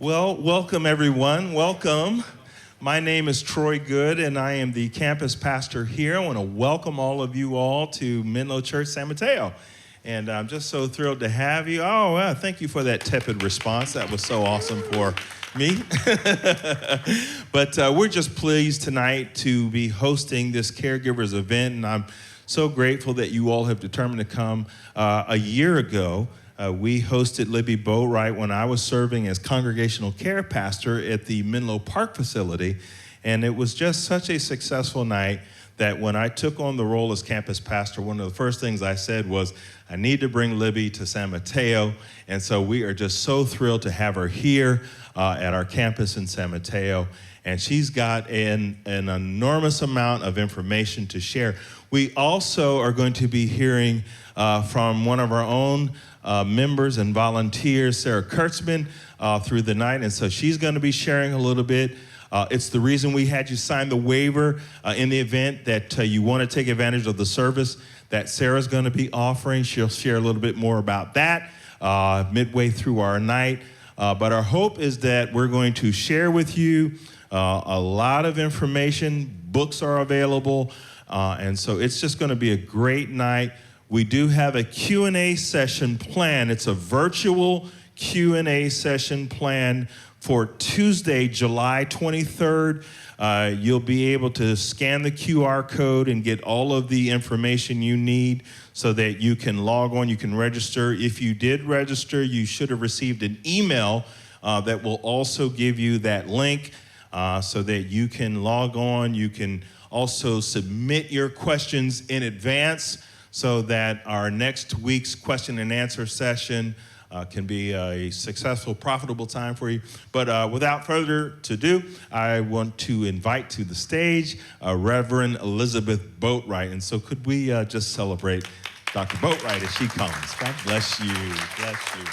Well, welcome everyone. Welcome. My name is Troy Good, and I am the campus pastor here. I want to welcome all of you all to Menlo Church San Mateo. And I'm just so thrilled to have you. Oh, well, thank you for that tepid response. That was so awesome for me. But we're just pleased tonight to be hosting this caregivers event, and I'm so grateful that you all have determined to come. A year ago, we hosted Libby Boatwright when I was serving as congregational care pastor at the Menlo Park facility, and it was just such a successful night that when I took on the role as campus pastor, one of the first things I said was, I need to bring Libby to San Mateo, and so we are just so thrilled to have her here at our campus in San Mateo, and she's got an enormous amount of information to share. We also are going to be hearing from one of our own members and volunteers, Sarah Kurtzman, through the night, and so she's going to be sharing a little bit. It's the reason we had you sign the waiver in the event that you want to take advantage of the service that Sarah's going to be offering. She'll share a little bit more about that midway through our night. But our hope is that we're going to share with you a lot of information. Books are available, and so it's just going to be a great night. We do have a Q&A session planned. It's a virtual Q&A session planned for Tuesday, July 23rd. You'll be able to scan the QR code and get all of the information you need so that you can log on, you can register. If you did register, you should have received an email that will also give you that link so that you can log on. You can also submit your questions in advance so that our next week's question and answer session can be a successful, profitable time for you. But without further ado, I want to invite to the stage Reverend Elizabeth Boatwright. And so could we just celebrate Dr. Boatwright as she comes? God bless you. Bless you.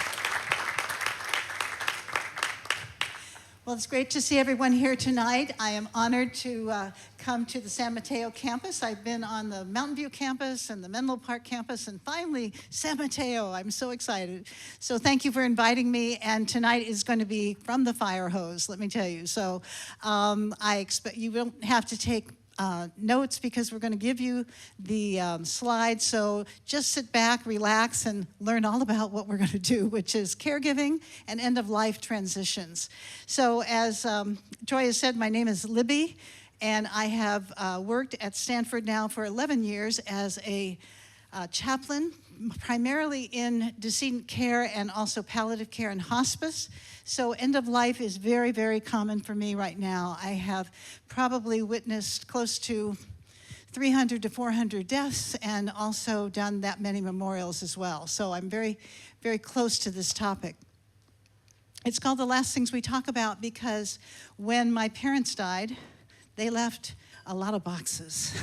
Well, it's great to see everyone here tonight. I am honored to come to the San Mateo campus. I've been on the Mountain View campus and the Menlo Park campus, and finally, San Mateo. I'm so excited. So thank you for inviting me, and tonight is going to be from the fire hose, let me tell you. So I expect you don't have to take notes because we're going to give you the slides. So just sit back, relax, and learn all about what we're going to do, which is caregiving and end-of-life transitions. So as Troy has said, my name is Libby, and I have worked at Stanford now for 11 years as a chaplain, primarily in decedent care and also palliative care and hospice. So end of life is very, very common for me right now. I have probably witnessed close to 300 to 400 deaths and also done that many memorials as well. So I'm very, very close to this topic. It's called The Last Things We Talk About because when my parents died, they left a lot of boxes.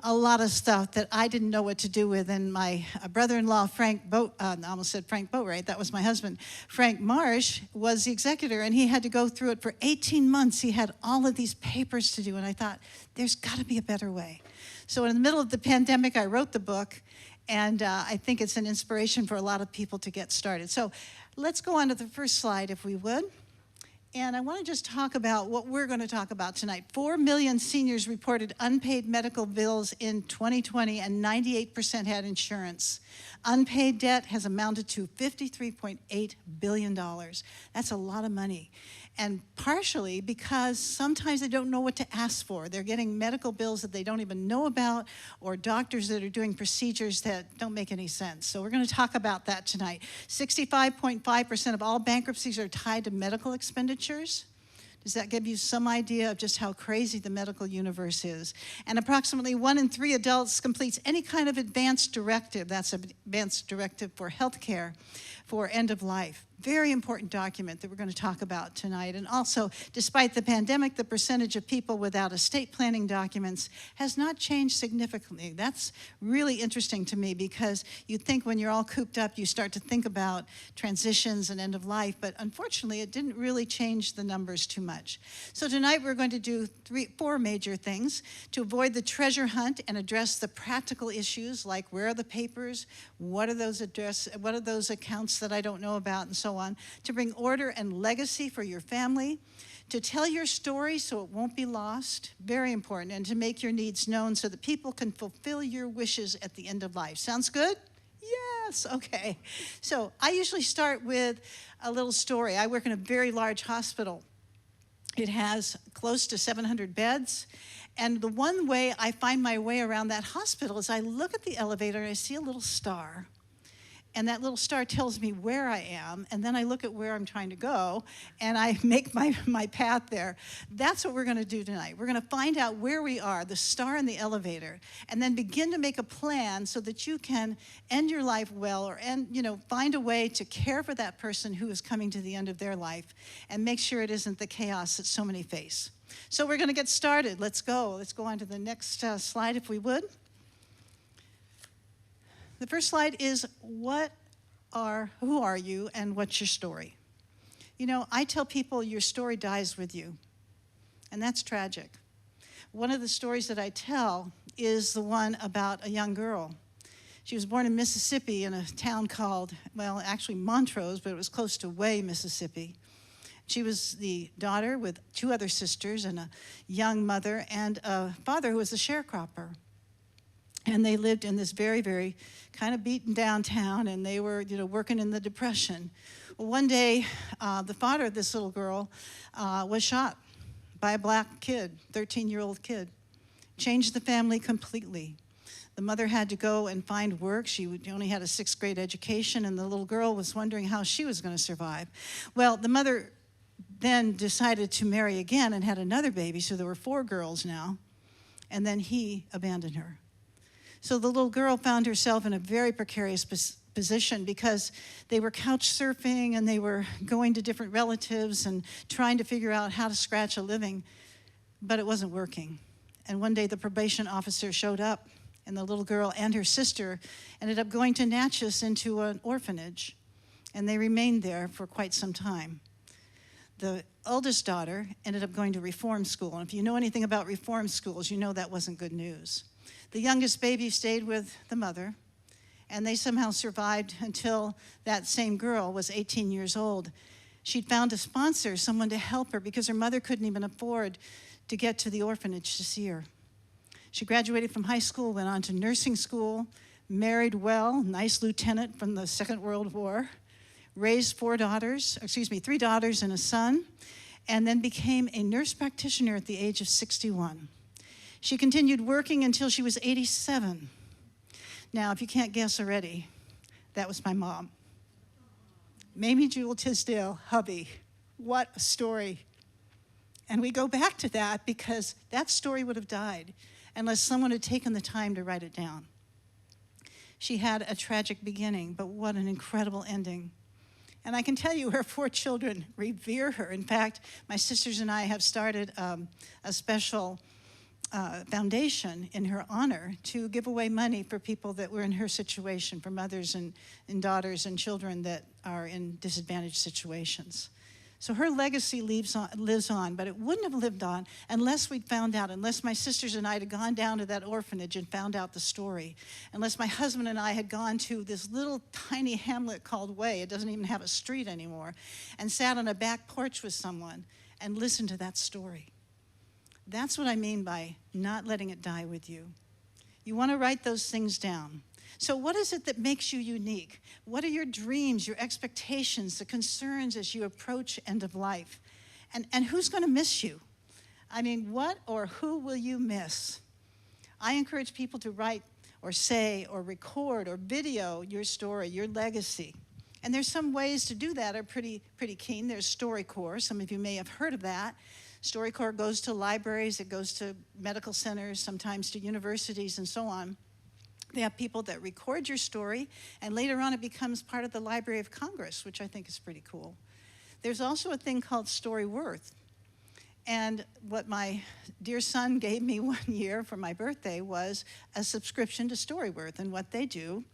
A lot of stuff that I didn't know what to do with, and my brother-in-law, I almost said Frank Boatwright, that was my husband. Frank Marsh was the executor, and he had to go through it for 18 months. He had all of these papers to do, and I thought, there's got to be a better way. So in the middle of the pandemic, I wrote the book, and I think it's an inspiration for a lot of people to get started. So let's go on to the first slide, if we would. And I want to just talk about what we're going to talk about tonight. 4 million seniors reported unpaid medical bills in 2020, and 98% had insurance. Unpaid debt has amounted to $53.8 billion. That's a lot of money. And partially because sometimes they don't know what to ask for. They're getting medical bills that they don't even know about, or doctors that are doing procedures that don't make any sense. So we're going to talk about that tonight. 65.5% of all bankruptcies are tied to medical expenditures. Does that give you some idea of just how crazy the medical universe is? And approximately 1 in 3 adults completes any kind of advanced directive. That's an advanced directive for healthcare for end of life. Very important document that we're going to talk about tonight. And also, despite the pandemic, the percentage of people without estate planning documents has not changed significantly. That's really interesting to me because you think when you're all cooped up, you start to think about transitions and end of life, but unfortunately, it didn't really change the numbers too much. So tonight, we're going to do 4 major things to avoid the treasure hunt and address the practical issues like where are the papers, what are those accounts that I don't know about, and so so on, to bring order and legacy for your family, to tell your story so it won't be lost, very important, and to make your needs known so that people can fulfill your wishes at the end of life. Sounds good? Yes, okay. So I usually start with a little story. I work in a very large hospital. It has close to 700 beds. And the one way I find my way around that hospital is I look at the elevator and I see a little star. And that little star tells me where I am, and then I look at where I'm trying to go, and I make my path there. That's what we're going to do tonight. We're going to find out where we are, the star in the elevator, and then begin to make a plan so that you can end your life well, or find a way to care for that person who is coming to the end of their life, and make sure it isn't the chaos that so many face. So we're going to get started. Let's go. Let's go on to the next slide, if we would. The first slide is who are you and what's your story? You know, I tell people your story dies with you, and that's tragic. One of the stories that I tell is the one about a young girl. She was born in Mississippi in a town called, actually Montrose, but it was close to Way, Mississippi. She was the daughter with 2 other sisters and a young mother and a father who was a sharecropper. And they lived in this very, very kind of beaten down town, and they were, working in the Depression. Well, one day, the father of this little girl was shot by a black kid, 13-year-old kid. Changed the family completely. The mother had to go and find work. She only had a 6th grade education, and the little girl was wondering how she was going to survive. Well, the mother then decided to marry again and had another baby, so there were 4 girls now, and then he abandoned her. So the little girl found herself in a very precarious position because they were couch surfing and they were going to different relatives and trying to figure out how to scratch a living, but it wasn't working. And one day the probation officer showed up, and the little girl and her sister ended up going to Natchez into an orphanage, and they remained there for quite some time. The oldest daughter ended up going to reform school, and if you know anything about reform schools, you know that wasn't good news. The youngest baby stayed with the mother, and they somehow survived until that same girl was 18 years old. She'd found a sponsor, someone to help her, because her mother couldn't even afford to get to the orphanage to see her. She graduated from high school, went on to nursing school, married well, nice lieutenant from the Second World War, raised 3 daughters and a son, and then became a nurse practitioner at the age of 61. She continued working until she was 87. Now, if you can't guess already, that was my mom. Mamie Jewel Tisdale, hubby. What a story. And we go back to that because that story would have died unless someone had taken the time to write it down. She had a tragic beginning, but what an incredible ending. And I can tell you her 4 children revere her. In fact, my sisters and I have started a special foundation in her honor to give away money for people that were in her situation, for mothers and daughters and children that are in disadvantaged situations. So her legacy lives on, but it wouldn't have lived on unless we'd found out, unless my sisters and I had gone down to that orphanage and found out the story, unless my husband and I had gone to this little tiny hamlet called Way, it doesn't even have a street anymore, and sat on a back porch with someone and listened to that story. That's what I mean by not letting it die with you. You want to write those things down. So what is it that makes you unique? What are your dreams, your expectations, the concerns as you approach end of life? And who's going to miss you? I mean, what or who will you miss? I encourage people to write or say or record or video your story, your legacy. And there's some ways to do that are pretty keen. There's StoryCorps. Some of you may have heard of that. StoryCorps goes to libraries, it goes to medical centers, sometimes to universities and so on. They have people that record your story, and later on it becomes part of the Library of Congress, which I think is pretty cool. There's also a thing called StoryWorth. And what my dear son gave me one year for my birthday was a subscription to StoryWorth. And what they do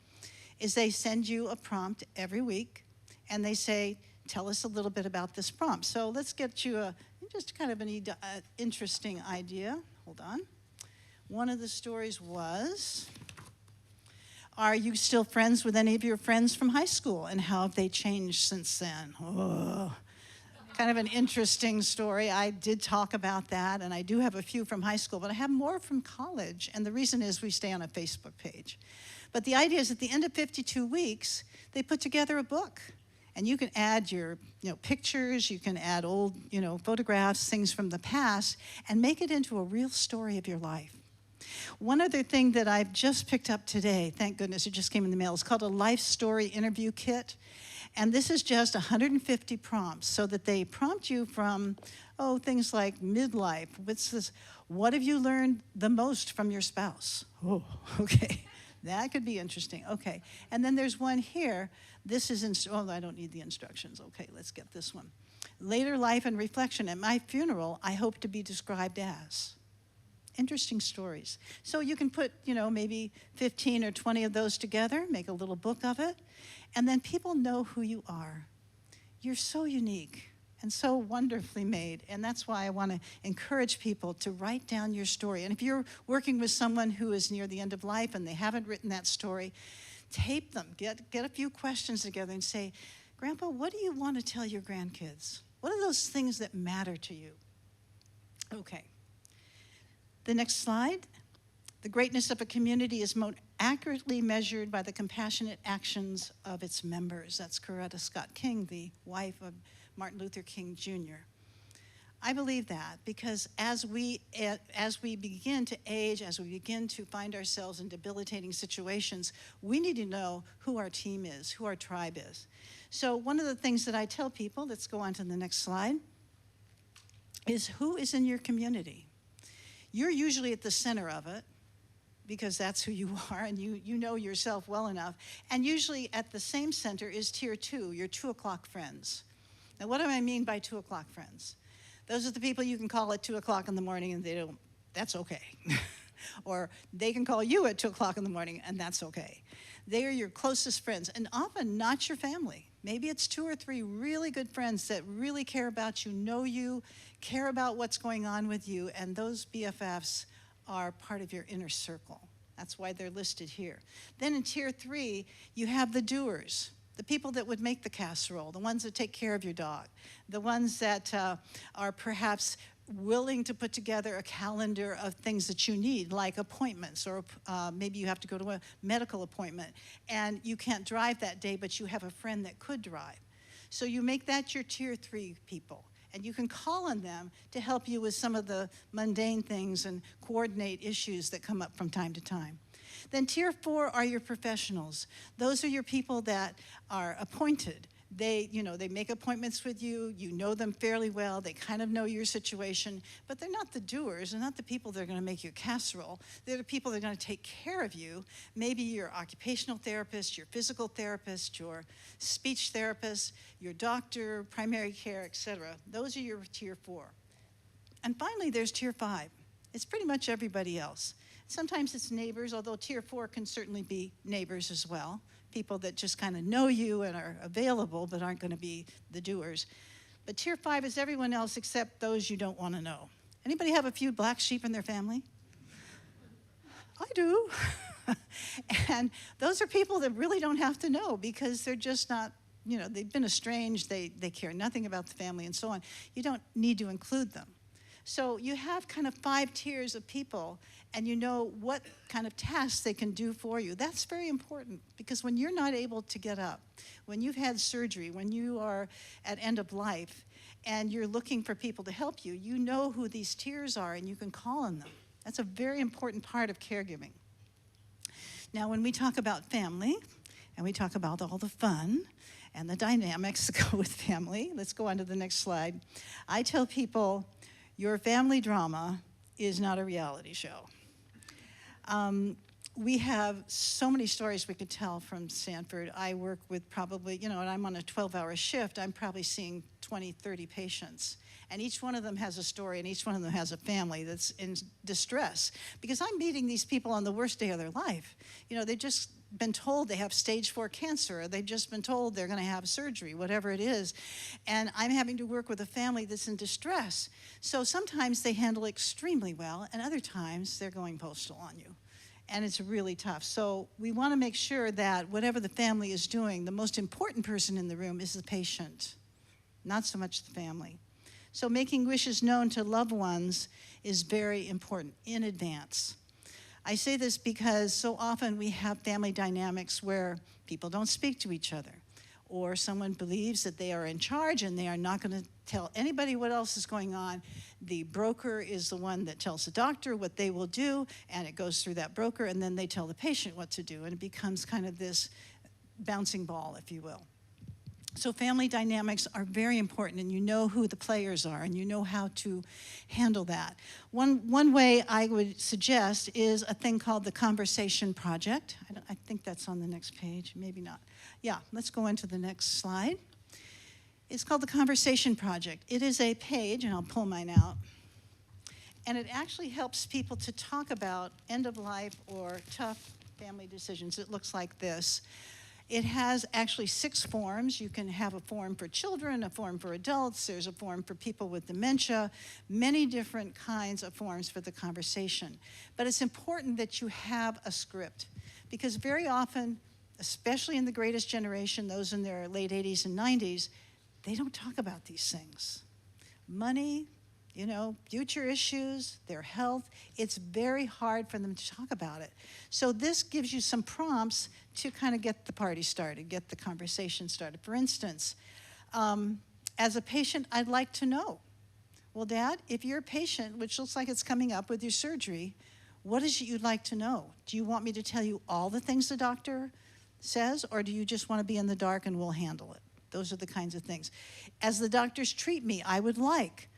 is they send you a prompt every week, and they say, tell us a little bit about this prompt. So let's get you just kind of an interesting idea. Hold on. One of the stories was, Are you still friends with any of your friends from high school, and how have they changed since then? Oh, kind of an interesting story. I did talk about that, and I do have a few from high school, but I have more from college, and the reason is we stay on a Facebook page. But the idea is at the end of 52 weeks, they put together a book. And you can add your pictures, you can add old photographs, things from the past, and make it into a real story of your life. One other thing that I've just picked up today, thank goodness it just came in the mail, is called a Life Story Interview Kit. And this is just 150 prompts so that they prompt you from, things like midlife. What's this? What have you learned the most from your spouse? Oh, okay. That could be interesting. Okay. And then there's one here. This is, I don't need the instructions. Okay, let's get this one. Later life and reflection. At my funeral, I hope to be described as. Interesting stories. So you can put, maybe 15 or 20 of those together, make a little book of it, and then people know who you are. You're so unique and so wonderfully made, and that's why I want to encourage people to write down your story. And if you're working with someone who is near the end of life and they haven't written that story, tape them, get a few questions together and say, Grandpa, what do you want to tell your grandkids? What are those things that matter to you? Okay. The next slide. The greatness of a community is most accurately measured by the compassionate actions of its members. That's Coretta Scott King, the wife of Martin Luther King Jr. I believe that because as we begin to age, as we begin to find ourselves in debilitating situations, we need to know who our team is, who our tribe is. So one of the things that I tell people, let's go on to the next slide, is who is in your community? You're usually at the center of it because that's who you are and you know yourself well enough. And usually at the same center is tier 2, your 2 o'clock friends. Now what do I mean by 2 o'clock friends? Those are the people you can call at 2 o'clock in the morning and that's okay. Or they can call you at 2 o'clock in the morning and that's okay. They are your closest friends and often not your family. Maybe it's 2 or 3 really good friends that really care about you, know you, care about what's going on with you, and those BFFs are part of your inner circle. That's why they're listed here. Then in tier 3, you have the doers. The people that would make the casserole, the ones that take care of your dog, the ones that are perhaps willing to put together a calendar of things that you need, like appointments, or maybe you have to go to a medical appointment, and you can't drive that day, but you have a friend that could drive. So you make that your tier 3 people, and you can call on them to help you with some of the mundane things and coordinate issues that come up from time to time. Then tier 4 are your professionals. Those are your people that are appointed. They make appointments with you. You know them fairly well. They kind of know your situation, but they're not the doers. They're not the people that are going to make you a casserole. They're the people that are going to take care of you. Maybe your occupational therapist, your physical therapist, your speech therapist, your doctor, primary care, etc. Those are your tier 4. And finally, there's tier 5. It's pretty much everybody else. Sometimes it's neighbors, although tier 4 can certainly be neighbors as well. People that just kind of know you and are available but aren't going to be the doers. But tier 5 is everyone else except those you don't want to know. Anybody have a few black sheep in their family? I do. And those are people that really don't have to know because they're just not, they've been estranged, they care nothing about the family and so on. You don't need to include them. So you have kind of 5 tiers of people, and you know what kind of tasks they can do for you. That's very important, because when you're not able to get up, when you've had surgery, when you are at end of life, and you're looking for people to help you, you know who these tiers are, and you can call on them. That's a very important part of caregiving. Now, when we talk about family, and we talk about all the fun and the dynamics that go with family, let's go on to the next slide. I tell people, your family drama is not a reality show. We have so many stories we could tell from Sanford. I work with probably, and I'm on a 12-hour shift, I'm probably seeing 20, 30 patients. And each one of them has a story, and each one of them has a family that's in distress. Because I'm meeting these people on the worst day of their life. They've just been told they have stage 4 cancer, or they've just been told they're going to have surgery, whatever it is. And I'm having to work with a family that's in distress. So sometimes they handle extremely well, and other times they're going postal on you. and it's really tough. So we want to make sure that whatever the family is doing, the most important person in the room is the patient, not so much the family. So making wishes known to loved ones is very important in advance. I say this because so often we have family dynamics where people don't speak to each other, or someone believes that they are in charge and they are not going to tell anybody what else is going on. The broker is the one that tells the doctor what they will do, and it goes through that broker, and then they tell the patient what to do, and it becomes kind of this bouncing ball, if you will. So family dynamics are very important, and you know who the players are, and you know how to handle that. One way I would suggest is a thing called the Conversation Project. I think that's on the next page, maybe not. Yeah, let's go into the next slide. It's called the Conversation Project. It is a page, and I'll pull mine out, and it actually helps people to talk about end of life or tough family decisions. It looks like this. It has actually 6 forms. You can have a form for children, a form for adults, there's a form for people with dementia, many different kinds of forms for the conversation. But it's important that you have a script, because very often, especially in the greatest generation, those in their late 80s and 90s, they don't talk about these things. Money, future issues, their health, it's very hard for them to talk about it. So this gives you some prompts to kind of get the party started, get the conversation started. For instance, as a patient, I'd like to know, well, Dad, if you're a patient, which looks like it's coming up with your surgery, what is it you'd like to know? Do you want me to tell you all the things the doctor says, or do you just want to be in the dark and we'll handle it? Those are the kinds of things. As the doctors treat me, I would like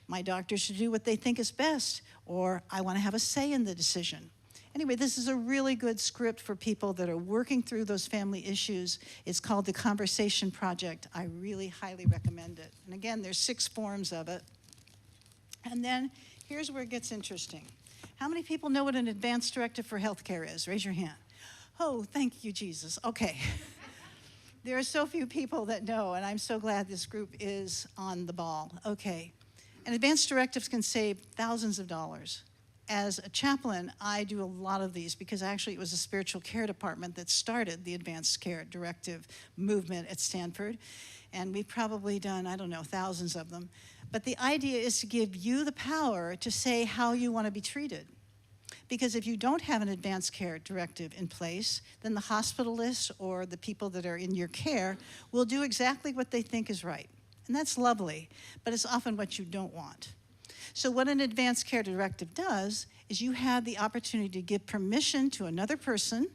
my doctors to do what they think is best, or I want to have a say in the decision. Anyway, this is a really good script for people that are working through those family issues. It's called the Conversation Project. I really highly recommend it. And again, there's 6 forms of it. And then here's where it gets interesting. How many people know what an advance directive for healthcare is? Raise your hand. Oh, thank you, Jesus. Okay. There are so few people that know, and I'm so glad this group is on the ball. Okay. And advance directives can save thousands of dollars. As a chaplain, I do a lot of these because actually it was a spiritual care department that started the advanced care directive movement at Stanford. And we've probably done, thousands of them. But the idea is to give you the power to say how you want to be treated. Because if you don't have an advanced care directive in place, then the hospitalists or the people that are in your care will do exactly what they think is right. And that's lovely, but it's often what you don't want. So what an advanced care directive does is you have the opportunity to give permission to another person,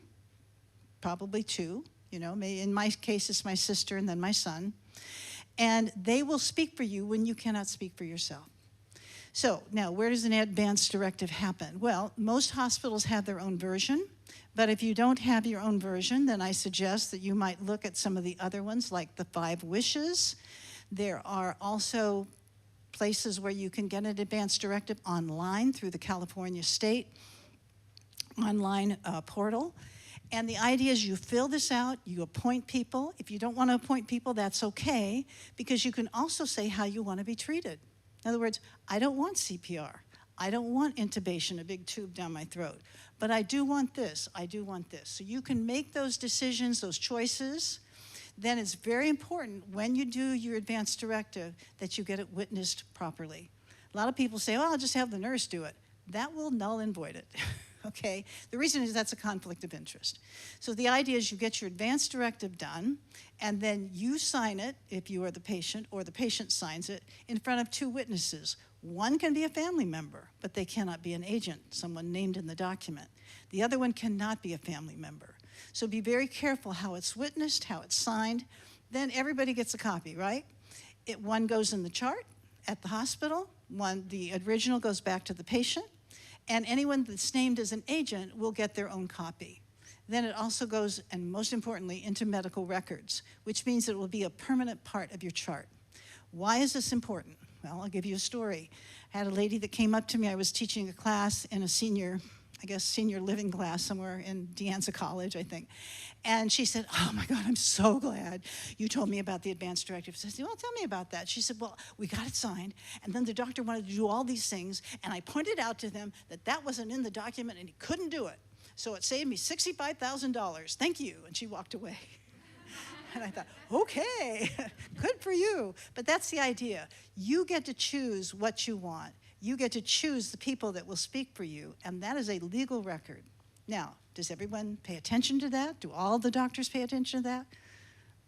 probably 2, in my case it's my sister and then my son, and they will speak for you when you cannot speak for yourself. So now, where does an advanced directive happen? Well, most hospitals have their own version, but if you don't have your own version, then I suggest that you might look at some of the other ones, like the 5 wishes. There are also places where you can get an advanced directive online through the California State online portal. And the idea is you fill this out, you appoint people. If you don't want to appoint people, that's okay, because you can also say how you want to be treated. In other words, I don't want CPR. I don't want intubation, a big tube down my throat. But I do want this, I do want this. So you can make those decisions, those choices. Then it's very important when you do your advanced directive that you get it witnessed properly. A lot of people say, well, I'll just have the nurse do it. That will null and void it, okay? The reason is that's a conflict of interest. So the idea is you get your advanced directive done, and then you sign it, if you are the patient, or the patient signs it, in front of 2 witnesses. One can be a family member, but they cannot be an agent, someone named in the document. The other one cannot be a family member. So be very careful how it's witnessed, how it's signed. Then everybody gets a copy, right? One goes in the chart at the hospital, the original goes back to the patient, and anyone that's named as an agent will get their own copy. Then it also goes, and most importantly, into medical records, which means it will be a permanent part of your chart. Why is this important? Well, I'll give you a story. I had a lady that came up to me. I was teaching a class in a senior living class somewhere in De Anza College, I think. And she said, oh my God, I'm so glad you told me about the advanced directive. I said, well, tell me about that. She said, well, we got it signed, and then the doctor wanted to do all these things, and I pointed out to them that that wasn't in the document, and he couldn't do it. So it saved me $65,000. Thank you. And she walked away. And I thought, okay, good for you. But that's the idea. You get to choose what you want. You get to choose the people that will speak for you, and that is a legal record. Now, does everyone pay attention to that? Do all the doctors pay attention to that?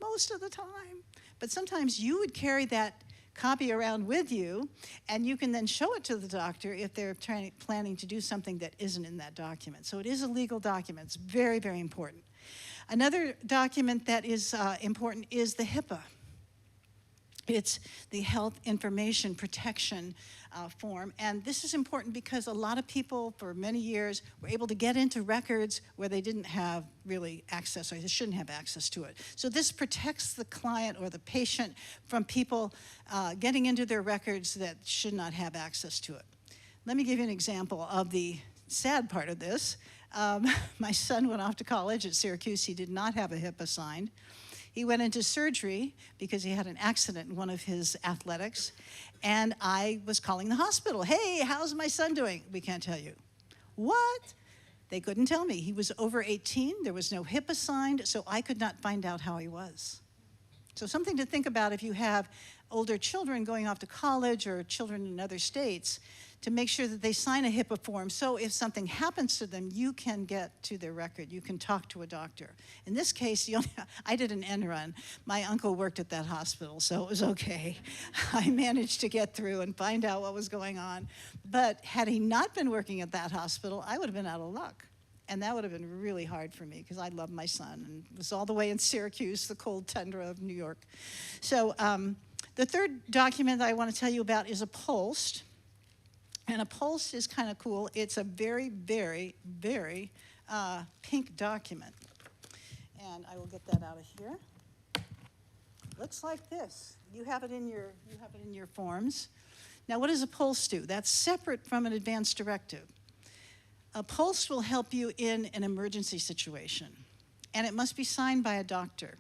Most of the time. But sometimes you would carry that copy around with you, and you can then show it to the doctor if they're planning to do something that isn't in that document. So it is a legal document. It's very, very important. Another document that is important is the HIPAA. It's the Health Information Protection form. And this is important because a lot of people for many years were able to get into records where they didn't have really access, or they shouldn't have access to it. So this protects the client or the patient from people getting into their records that should not have access to it. Let me give you an example of the sad part of this. My son went off to college at Syracuse. He did not have a HIPAA signed. He went into surgery because he had an accident in one of his athletics, and I was calling the hospital. Hey, how's my son doing? We can't tell you. What? They couldn't tell me. He was over 18. There was no HIPAA signed, so I could not find out how he was. So something to think about if you have older children going off to college or children in other states, to make sure that they sign a HIPAA form, so if something happens to them, you can get to their record. You can talk to a doctor. In this case, I did an end run. My uncle worked at that hospital, so it was okay. I managed to get through and find out what was going on. But had he not been working at that hospital, I would have been out of luck. And that would have been really hard for me because I love my son and was all the way in Syracuse, the cold tundra of New York. So the third document that I want to tell you about is a POLST. And a POLST is kind of cool. It's a very, very, very pink document. And I will get that out of here. Looks like this. You have it in your forms. Now, what does a POLST do? That's separate from an advance directive. A POLST will help you in an emergency situation, and it must be signed by a doctor.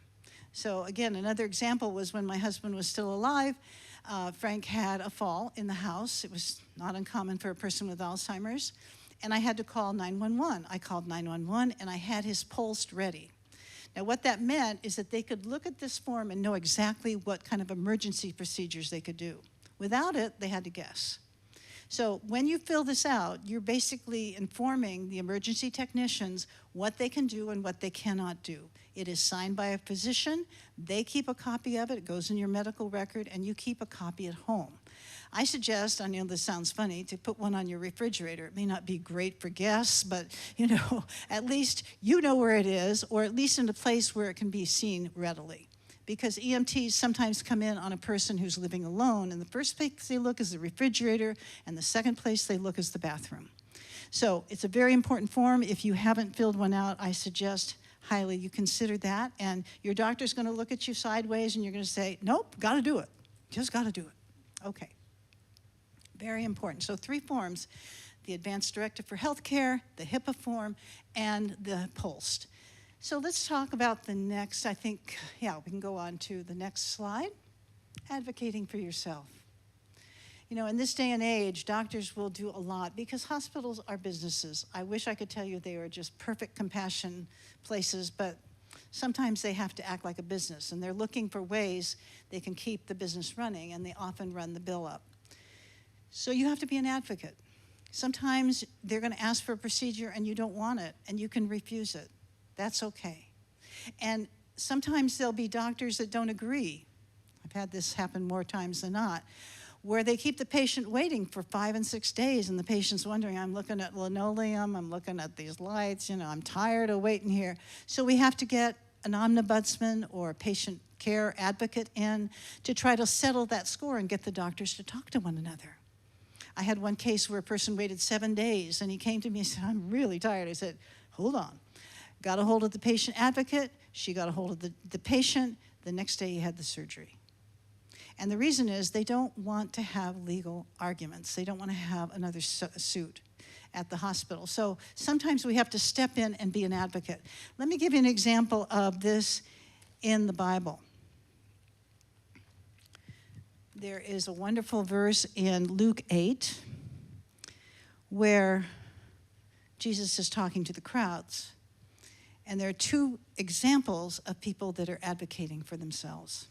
So again, another example was when my husband was still alive. Frank had a fall in the house. It was not uncommon for a person with Alzheimer's. And I had to call 911. I called 911, and I had his POLST ready. Now, what that meant is that they could look at this form and know exactly what kind of emergency procedures they could do. Without it, they had to guess. So when you fill this out, you're basically informing the emergency technicians what they can do and what they cannot do. It is signed by a physician. They keep a copy of it. It goes in your medical record, and you keep a copy at home. I suggest, I know this sounds funny, to put one on your refrigerator. It may not be great for guests, but at least you know where it is, or at least in a place where it can be seen readily. Because EMTs sometimes come in on a person who's living alone, and the first place they look is the refrigerator, and the second place they look is the bathroom. So it's a very important form. If you haven't filled one out, I suggest highly you consider that, and your doctor's going to look at you sideways, and you're going to say, nope, got to do it. Just got to do it. Okay. Very important. So 3 forms: the Advanced Directive for Healthcare, the HIPAA form, and the POLST. So let's talk about the next, we can go on to the next slide. Advocating for yourself. In this day and age, doctors will do a lot because hospitals are businesses. I wish I could tell you they are just perfect compassion places, but sometimes they have to act like a business, and they're looking for ways they can keep the business running, and they often run the bill up. So you have to be an advocate. Sometimes they're going to ask for a procedure and you don't want it, and you can refuse it. That's okay. And sometimes there'll be doctors that don't agree. I've had this happen more times than not, where they keep the patient waiting for 5 and 6 days, and the patient's wondering, I'm looking at linoleum, I'm looking at these lights, I'm tired of waiting here. So we have to get an ombudsman or a patient care advocate in to try to settle that score and get the doctors to talk to one another. I had one case where a person waited 7 days, and he came to me and said, I'm really tired. I said, hold on. Got a hold of the patient advocate. She got a hold of the patient. The next day he had the surgery. And the reason is they don't want to have legal arguments. They don't want to have another suit at the hospital. So sometimes we have to step in and be an advocate. Let me give you an example of this in the Bible. There is a wonderful verse in Luke 8 where Jesus is talking to the crowds. And there are two examples of people that are advocating for themselves.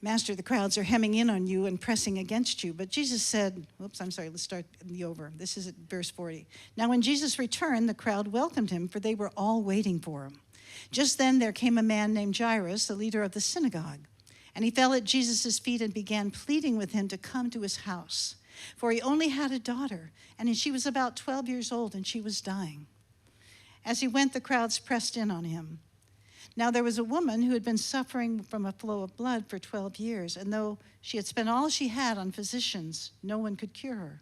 Master, the crowds are hemming in on you and pressing against you. But Jesus said, let's start the over. This is at verse 40. Now when Jesus returned, the crowd welcomed him, for they were all waiting for him. Just then there came a man named Jairus, the leader of the synagogue. And he fell at Jesus' feet and began pleading with him to come to his house. For he only had a daughter, and she was about 12 years old, and she was dying. As he went, the crowds pressed in on him. Now there was a woman who had been suffering from a flow of blood for 12 years, and though she had spent all she had on physicians, no one could cure her.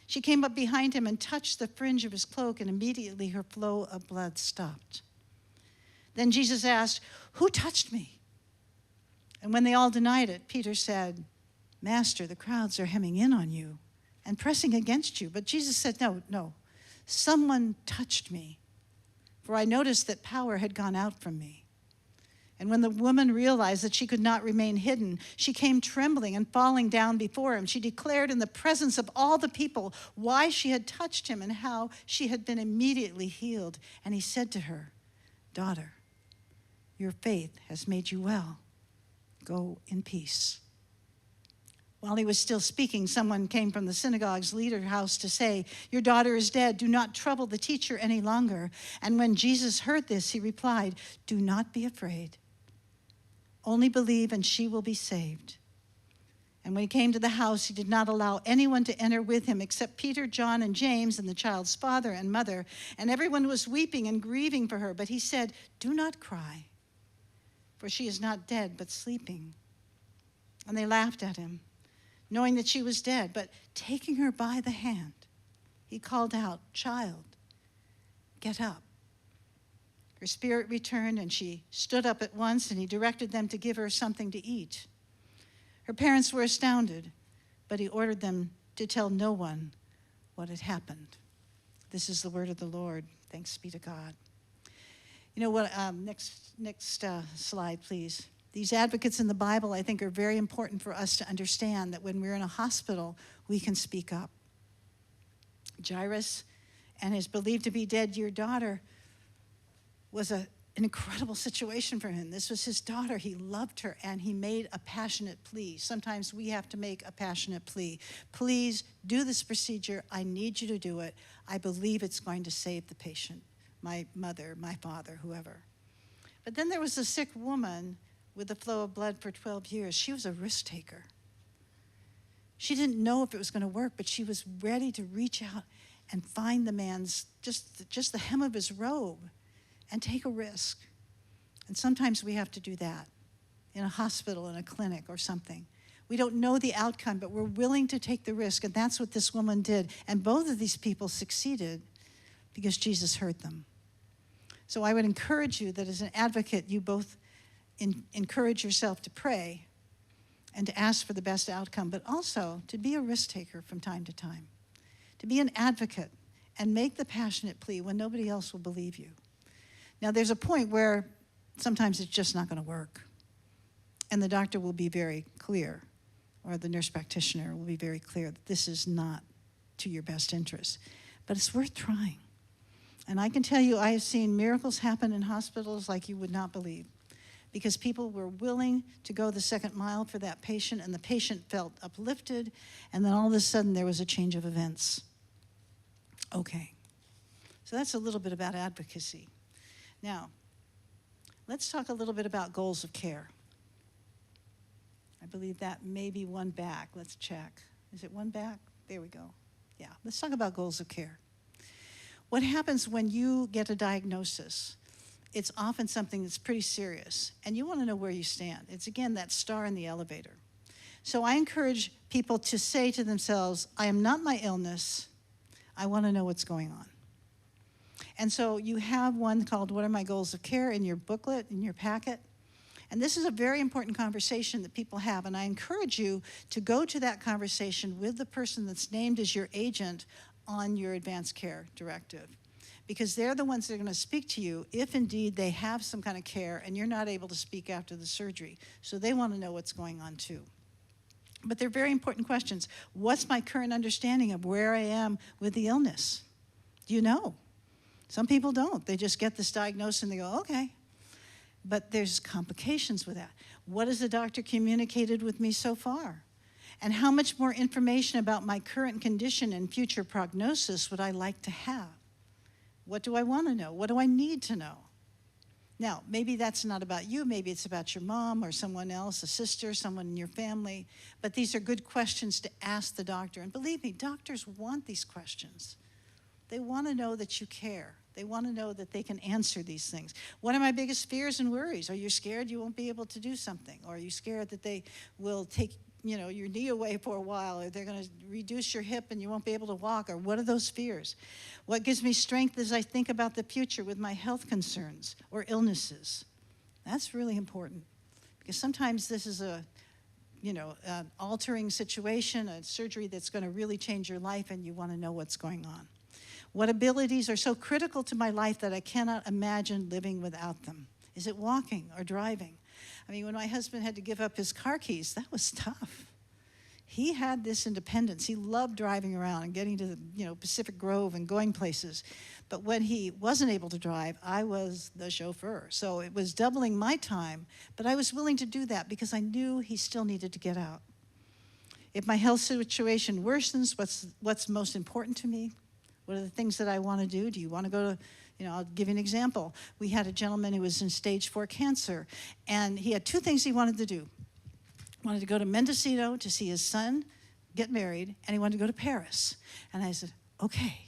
She came up behind him and touched the fringe of his cloak, and immediately her flow of blood stopped. Then Jesus asked, "Who touched me?" And when they all denied it, Peter said, "Master, the crowds are hemming in on you and pressing against you." But Jesus said, No, someone touched me, for I noticed that power had gone out from me. And when the woman realized that she could not remain hidden, she came trembling and falling down before him. She declared in the presence of all the people why she had touched him and how she had been immediately healed. And he said to her, "Daughter, your faith has made you well. Go in peace." While he was still speaking, someone came from the synagogue's leader house to say, "Your daughter is dead. Do not trouble the teacher any longer." And when Jesus heard this, he replied, "Do not be afraid. Only believe and she will be saved." And when he came to the house, he did not allow anyone to enter with him except Peter, John, and James, and the child's father and mother. And everyone was weeping and grieving for her. But he said, "Do not cry, for she is not dead, but sleeping." And they laughed at him, knowing that she was dead. But taking her by the hand, he called out, "Child, get up." Her spirit returned, and she stood up at once, and he directed them to give her something to eat. Her parents were astounded, but he ordered them to tell no one what had happened. This is the word of the Lord. Thanks be to God. You know what? Next slide, please. These advocates in the Bible, I think, are very important for us to understand that when we're in a hospital, we can speak up. Jairus and his believed to be dead year daughter was an incredible situation for him. This was his daughter. He loved her, and he made a passionate plea. Sometimes we have to make a passionate plea. "Please do this procedure. I need you to do it. I believe it's going to save the patient, my mother, my father, whoever." But then there was a sick woman with a flow of blood for 12 years. She was a risk taker. She didn't know if it was going to work, but she was ready to reach out and find the man's, just the hem of his robe and take a risk. And sometimes we have to do that in a hospital, in a clinic or something. We don't know the outcome, but we're willing to take the risk, and that's what this woman did. And both of these people succeeded because Jesus heard them. So I would encourage you that as an advocate, you both encourage yourself to pray and to ask for the best outcome, but also to be a risk taker from time to time, to be an advocate and make the passionate plea when nobody else will believe you. Now, there's a point where sometimes it's just not going to work, and the doctor will be very clear, or the nurse practitioner will be very clear that this is not to your best interest, but it's worth trying. And I can tell you, I have seen miracles happen in hospitals like you would not believe, because people were willing to go the second mile for that patient, and the patient felt uplifted, and then all of a sudden there was a change of events. Okay, so that's a little bit about advocacy. Now, let's talk a little bit about goals of care. I believe that may be one back. Let's check. Is it one back? There we go. Yeah, let's talk about goals of care. What happens when you get a diagnosis? It's often something that's pretty serious, and you want to know where you stand. It's, again, that star in the elevator. So I encourage people to say to themselves, "I am not my illness. I want to know what's going on." And so you have one called "What are my goals of care" in your booklet, in your packet. And this is a very important conversation that people have, and I encourage you to go to that conversation with the person that's named as your agent on your advanced care directive, because they're the ones that are going to speak to you if indeed they have some kind of care and you're not able to speak after the surgery. So they want to know what's going on too. But they're very important questions. What's my current understanding of where I am with the illness? Do you know? Some people don't. They just get this diagnosis and they go, okay. But there's complications with that. What has the doctor communicated with me so far? And how much more information about my current condition and future prognosis would I like to have? What do I want to know? What do I need to know? Now, maybe that's not about you. Maybe it's about your mom or someone else, a sister, someone in your family. But these are good questions to ask the doctor. And believe me, doctors want these questions. They want to know that you care. They want to know that they can answer these things. What are my biggest fears and worries? Are you scared you won't be able to do something? Or are you scared that they will take your knee away for a while, or they're going to reduce your hip and you won't be able to walk? Or what are those fears? What gives me strength as I think about the future with my health concerns or illnesses? That's really important, because sometimes this is an altering situation, a surgery that's going to really change your life, and you want to know what's going on. What abilities are so critical to my life that I cannot imagine living without them? Is it walking or driving? I mean, when my husband had to give up his car keys, that was tough. He had this independence. He loved driving around and getting to the Pacific Grove and going places. But when he wasn't able to drive, I was the chauffeur. So it was doubling my time, but I was willing to do that because I knew he still needed to get out. If my health situation worsens, what's most important to me? What are the things that I want to do? Do you want to go to, I'll give you an example. We had a gentleman who was in stage 4 cancer, and he had 2 things he wanted to do. He wanted to go to Mendocino to see his son get married, and he wanted to go to Paris. And I said, okay.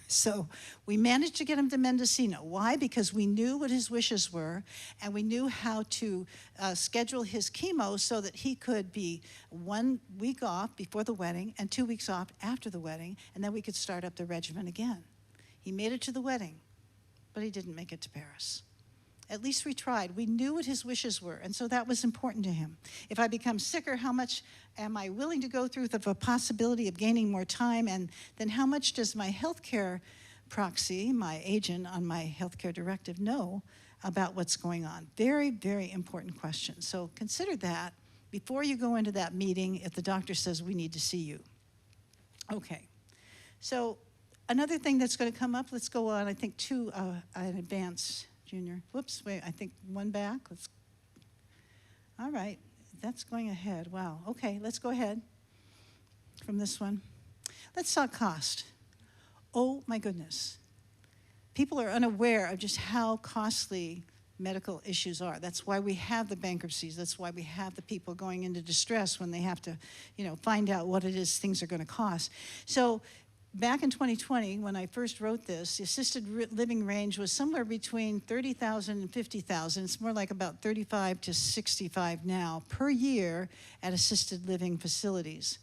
So we managed to get him to Mendocino. Why? Because we knew what his wishes were, and we knew how to schedule his chemo so that he could be 1 week off before the wedding and 2 weeks off after the wedding, and then we could start up the regimen again. He made it to the wedding, but he didn't make it to Paris. At least we tried. We knew what his wishes were, and so that was important to him. If I become sicker, how much am I willing to go through the possibility of gaining more time, and then how much does my healthcare proxy, my agent on my healthcare directive, know about what's going on? Very, very important question. So consider that before you go into that meeting if the doctor says we need to see you. Okay, so another thing that's going to come up, let's go on, I think, to an advance. Junior. Whoops, wait, I think one back. All right, that's going ahead. Wow, okay, let's go ahead from this one. Let's talk cost. Oh my goodness. People are unaware of just how costly medical issues are. That's why we have the bankruptcies. That's why we have the people going into distress when they have to, find out what it is things are going to cost. So back in 2020, when I first wrote this, the assisted living range was somewhere between $30,000 and $50,000. It's more like about $35 to $65 now per year at assisted living facilities.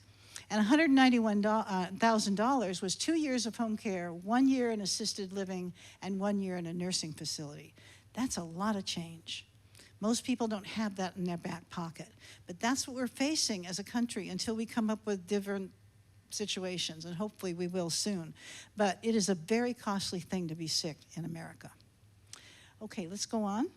And $191,000 was 2 years of home care, 1 year in assisted living, and 1 year in a nursing facility. That's a lot of change. Most people don't have that in their back pocket. But that's what we're facing as a country until we come up with different situations, and hopefully we will soon. But it is a very costly thing to be sick in America. Okay, let's go on.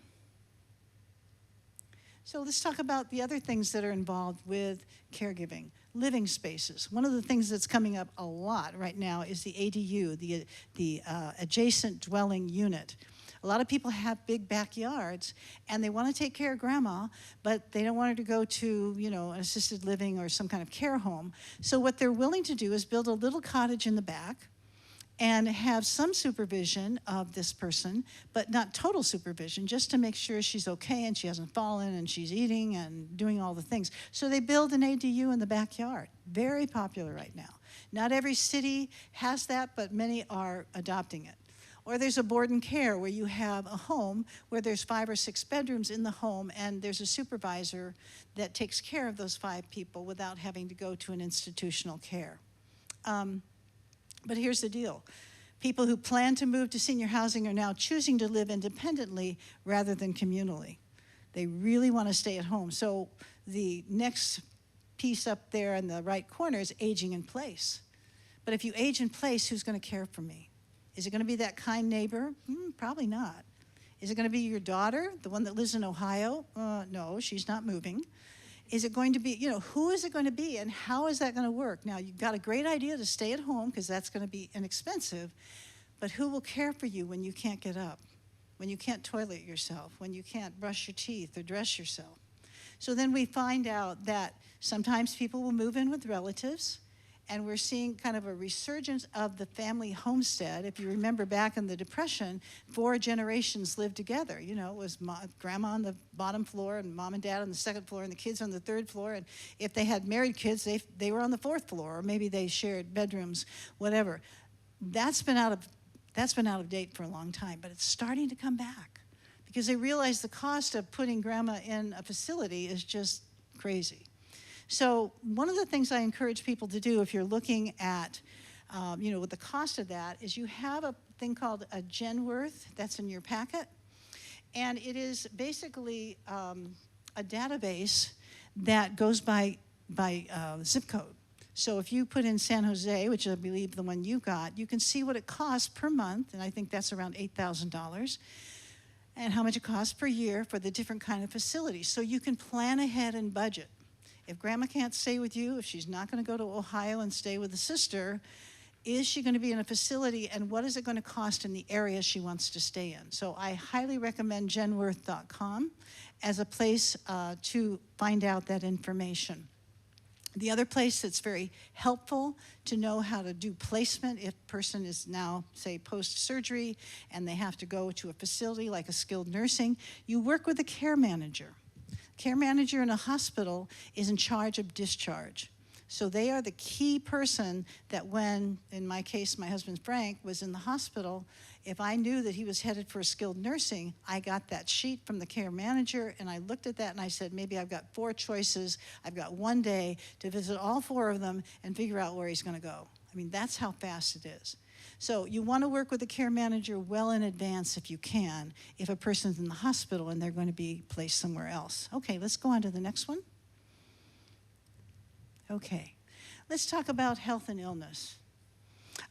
So let's talk about the other things that are involved with caregiving. Living spaces. One of the things that's coming up a lot right now is the ADU, the adjacent dwelling unit. A lot of people have big backyards, and they want to take care of grandma, but they don't want her to go to, an assisted living or some kind of care home. So what they're willing to do is build a little cottage in the back and have some supervision of this person, but not total supervision, just to make sure she's okay and she hasn't fallen and she's eating and doing all the things. So they build an ADU in the backyard. Very popular right now. Not every city has that, but many are adopting it. Or there's a board and care where you have a home where there's 5 or 6 bedrooms in the home, and there's a supervisor that takes care of those 5 people without having to go to an institutional care. But here's the deal. People who plan to move to senior housing are now choosing to live independently rather than communally. They really want to stay at home. So the next piece up there in the right corner is aging in place. But if you age in place, who's going to care for me? Is it going to be that kind neighbor? Probably not. Is it going to be your daughter, the one that lives in Ohio? No, she's not moving. Is it going to be, who is it going to be and how is that going to work? Now, you've got a great idea to stay at home because that's going to be inexpensive, but who will care for you when you can't get up, when you can't toilet yourself, when you can't brush your teeth or dress yourself? So then we find out that sometimes people will move in with relatives, and we're seeing kind of a resurgence of the family homestead. If you remember back in the Depression, 4 generations lived together. It was grandma on the bottom floor and mom and dad on the second floor and the kids on the third floor. And if they had married kids, they were on the 4th floor, or maybe they shared bedrooms, whatever. That's been out of date for a long time, but it's starting to come back because they realize the cost of putting grandma in a facility is just crazy. So one of the things I encourage people to do if you're looking at, with the cost of that, is you have a thing called a Genworth that's in your packet. And it is basically a database that goes by zip code. So if you put in San Jose, which I believe the one you got, you can see what it costs per month, and I think that's around $8,000, and how much it costs per year for the different kind of facilities. So you can plan ahead and budget. If grandma can't stay with you, if she's not going to go to Ohio and stay with a sister, is she going to be in a facility, and what is it going to cost in the area she wants to stay in? So I highly recommend genworth.com as a place to find out that information. The other place that's very helpful to know how to do placement if a person is now, say, post-surgery and they have to go to a facility like a skilled nursing, you work with a care manager. Care manager in a hospital is in charge of discharge. So they are the key person that when, in my case, my husband Frank was in the hospital, if I knew that he was headed for skilled nursing, I got that sheet from the care manager and I looked at that and I said, maybe I've got 4 choices. I've got 1 day to visit all 4 of them and figure out where he's going to go. I mean, that's how fast it is. So you want to work with the care manager well in advance if you can, if a person's in the hospital and they're going to be placed somewhere else. Okay, let's go on to the next one. Okay, let's talk about health and illness.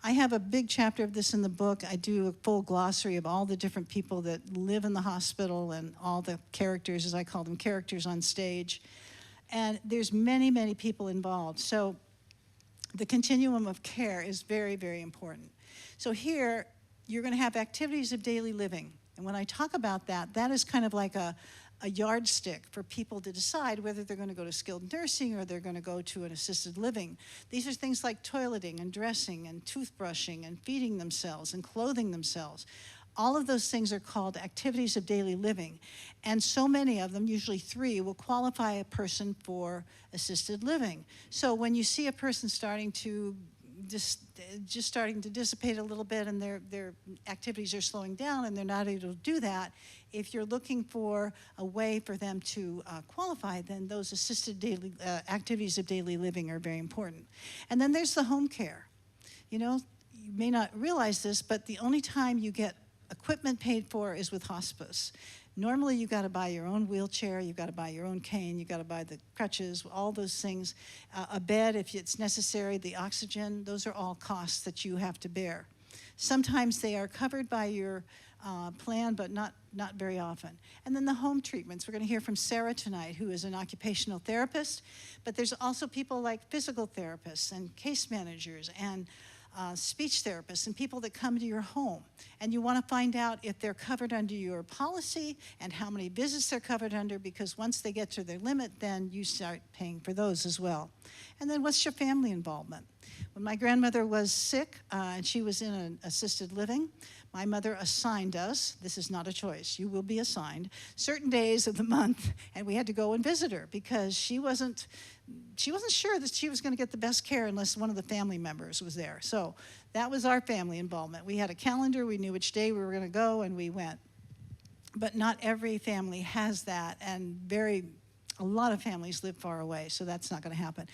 I have a big chapter of this in the book. I do a full glossary of all the different people that live in the hospital and all the characters, as I call them, characters on stage. And there's many, many people involved. So the continuum of care is very, very important. So here, you're going to have activities of daily living. And when I talk about that, that is kind of like a yardstick for people to decide whether they're going to go to skilled nursing or they're going to go to an assisted living. These are things like toileting and dressing and toothbrushing and feeding themselves and clothing themselves. All of those things are called activities of daily living. And so many of them, usually 3, will qualify a person for assisted living. So when you see a person starting to just starting to dissipate a little bit and their activities are slowing down and they're not able to do that, if you're looking for a way for them to qualify, then those assisted daily activities of daily living are very important. And then there's the home care. You may not realize this, but the only time you get equipment paid for is with hospice. Normally, you've got to buy your own wheelchair, you've got to buy your own cane, you've got to buy the crutches, all those things. A bed, if it's necessary, the oxygen, those are all costs that you have to bear. Sometimes they are covered by your plan, but not very often. And then the home treatments. We're going to hear from Sarah tonight, who is an occupational therapist, but there's also people like physical therapists and case managers and speech therapists and people that come to your home. And you want to find out if they're covered under your policy and how many visits they're covered under, because once they get to their limit, then you start paying for those as well. And then what's your family involvement? When my grandmother was sick and she was in an assisted living, my mother assigned us, this is not a choice, you will be assigned, certain days of the month, and we had to go and visit her because she wasn't sure that she was going to get the best care unless one of the family members was there. So that was our family involvement. We had a calendar, we knew which day we were going to go, and we went. But not every family has that, and a lot of families live far away, so that's not going to happen.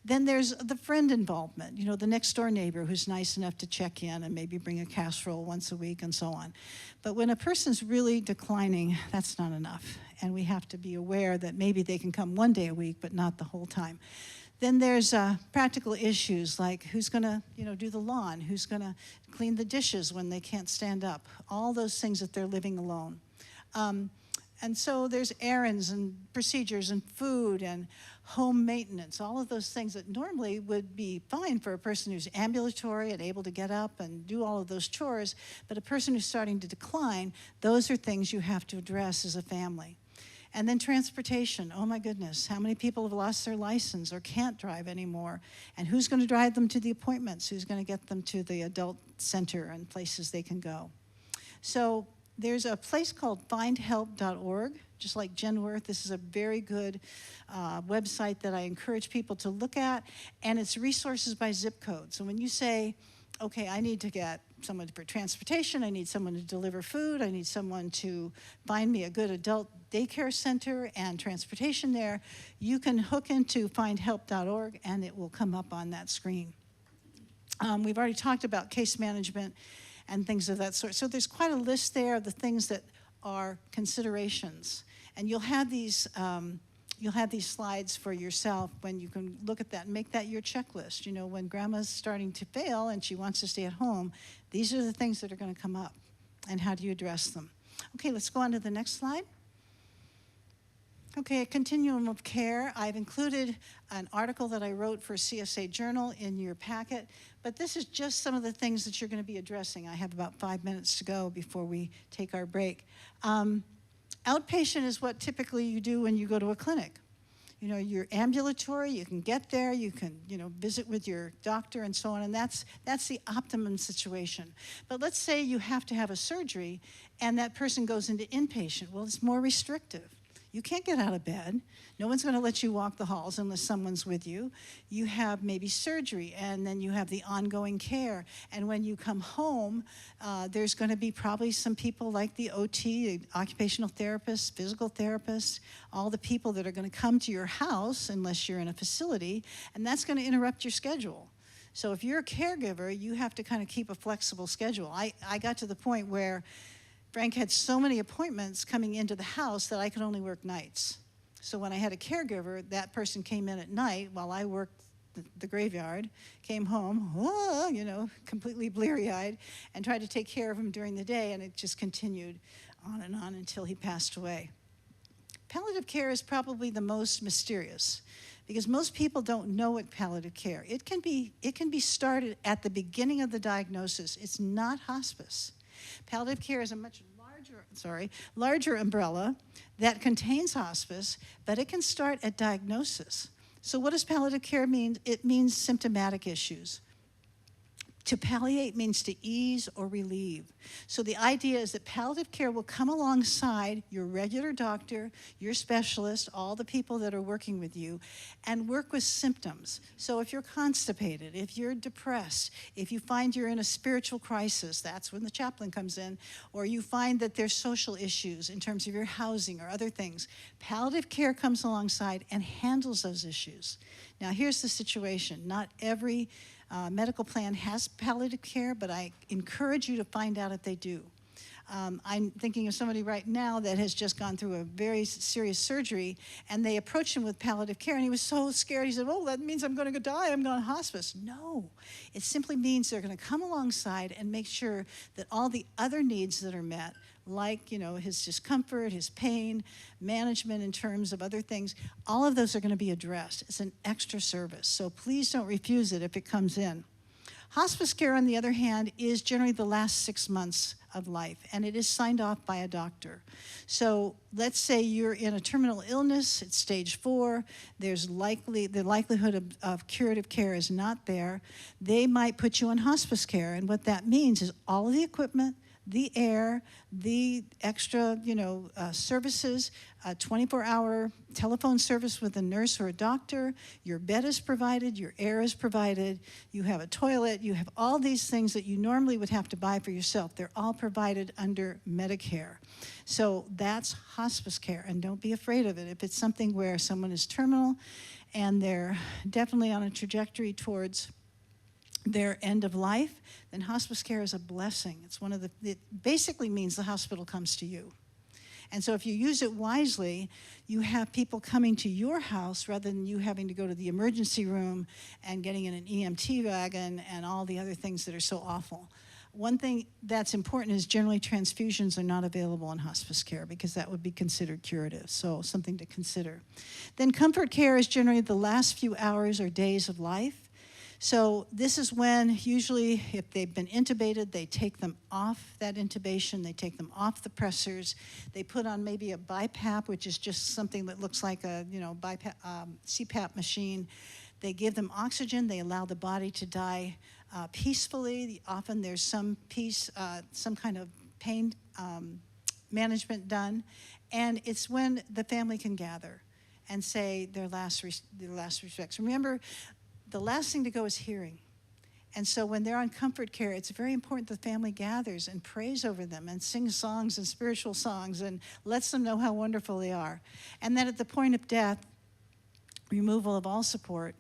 Then there's the friend involvement, the next door neighbor who's nice enough to check in and maybe bring a casserole once a week and so on. But when a person's really declining, that's not enough. And we have to be aware that maybe they can come 1 day a week, but not the whole time. Then there's practical issues like who's going to do the lawn, who's going to clean the dishes when they can't stand up, all those things that they're living alone. And so there's errands and procedures and food and home maintenance, all of those things that normally would be fine for a person who's ambulatory and able to get up and do all of those chores, but a person who's starting to decline, those are things you have to address as a family. And then transportation. Oh my goodness, how many people have lost their license or can't drive anymore? And who's going to drive them to the appointments? Who's going to get them to the adult center and places they can go? So there's a place called findhelp.org, just like Genworth. This is a very good website that I encourage people to look at, and it's resources by zip code. So when you say, okay, I need to get someone for transportation, I need someone to deliver food, I need someone to find me a good adult daycare center and transportation there, you can hook into findhelp.org and it will come up on that screen. We've already talked about case management and things of that sort. So there's quite a list there of the things that are considerations. And you'll have these slides for yourself when you can look at that and make that your checklist. You know, when grandma's starting to fail and she wants to stay at home, these are the things that are going to come up. And how do you address them? Okay, let's go on to the next slide. Okay, a continuum of care. I've included an article that I wrote for CSA Journal in your packet, but this is just some of the things that you're going to be addressing. I have about 5 minutes to go before we take our break. Outpatient is what typically you do when you go to a clinic. You know, you're ambulatory, you can get there, you can, visit with your doctor and so on, and that's the optimum situation. But let's say you have to have a surgery and that person goes into inpatient. Well, it's more restrictive. You can't get out of bed. No one's going to let you walk the halls unless someone's with you. You have maybe surgery, and then you have the ongoing care. And when you come home, there's going to be probably some people like the OT, the occupational therapist, physical therapist, all the people that are going to come to your house unless you're in a facility, and that's going to interrupt your schedule. So if you're a caregiver, you have to kind of keep a flexible schedule. I got to the point where Frank had so many appointments coming into the house that I could only work nights. So when I had a caregiver, that person came in at night while I worked the graveyard, came home, completely bleary-eyed, and tried to take care of him during the day, and it just continued on and on until he passed away. Palliative care is probably the most mysterious because most people don't know what palliative care. It can be started at the beginning of the diagnosis. It's not hospice. Palliative care is a much larger umbrella that contains hospice, but it can start at diagnosis. So what does palliative care mean? It means symptomatic issues. To palliate means to ease or relieve. So the idea is that palliative care will come alongside your regular doctor, your specialist, all the people that are working with you, and work with symptoms. So if you're constipated, if you're depressed, if you find you're in a spiritual crisis, that's when the chaplain comes in, or you find that there's social issues in terms of your housing or other things, palliative care comes alongside and handles those issues. Now here's the situation. Not every medical plan has palliative care, but I encourage you to find out if they do. I'm thinking of somebody right now that has just gone through a very serious surgery, and they approached him with palliative care, and he was so scared. He said, oh, that means I'm going to die. I'm going to hospice. No, it simply means they're going to come alongside and make sure that all the other needs that are met, like, his discomfort, his pain, management in terms of other things, all of those are going to be addressed. It's an extra service, so please don't refuse it if it comes in. Hospice care, on the other hand, is generally the last 6 months of life, and it is signed off by a doctor. So let's say you're in a terminal illness, it's stage 4, the likelihood of curative care is not there. They might put you on hospice care, and what that means is all of the equipment, the air, the extra, services, a 24-hour telephone service with a nurse or a doctor, your bed is provided, your air is provided, you have a toilet, you have all these things that you normally would have to buy for yourself. They're all provided under Medicare. So that's hospice care, and don't be afraid of it. If it's something where someone is terminal and they're definitely on a trajectory towards their end of life, then hospice care is a blessing. It basically means the hospital comes to you. And so if you use it wisely, you have people coming to your house rather than you having to go to the emergency room and getting in an EMT wagon and all the other things that are so awful. One thing that's important is generally transfusions are not available in hospice care because that would be considered curative, so something to consider. Then comfort care is generally the last few hours or days of life. So this is when usually if they've been intubated, they take them off that intubation, they take them off the pressors, they put on maybe a BiPAP, which is just something that looks like a BiPAP, CPAP machine. They give them oxygen, they allow the body to die peacefully. Often there's some kind of pain management done, and it's when the family can gather and say their last respects. Remember, the last thing to go is hearing. And so when they're on comfort care, it's very important the family gathers and prays over them and sings songs and spiritual songs and lets them know how wonderful they are. And then at the point of death, removal of all support,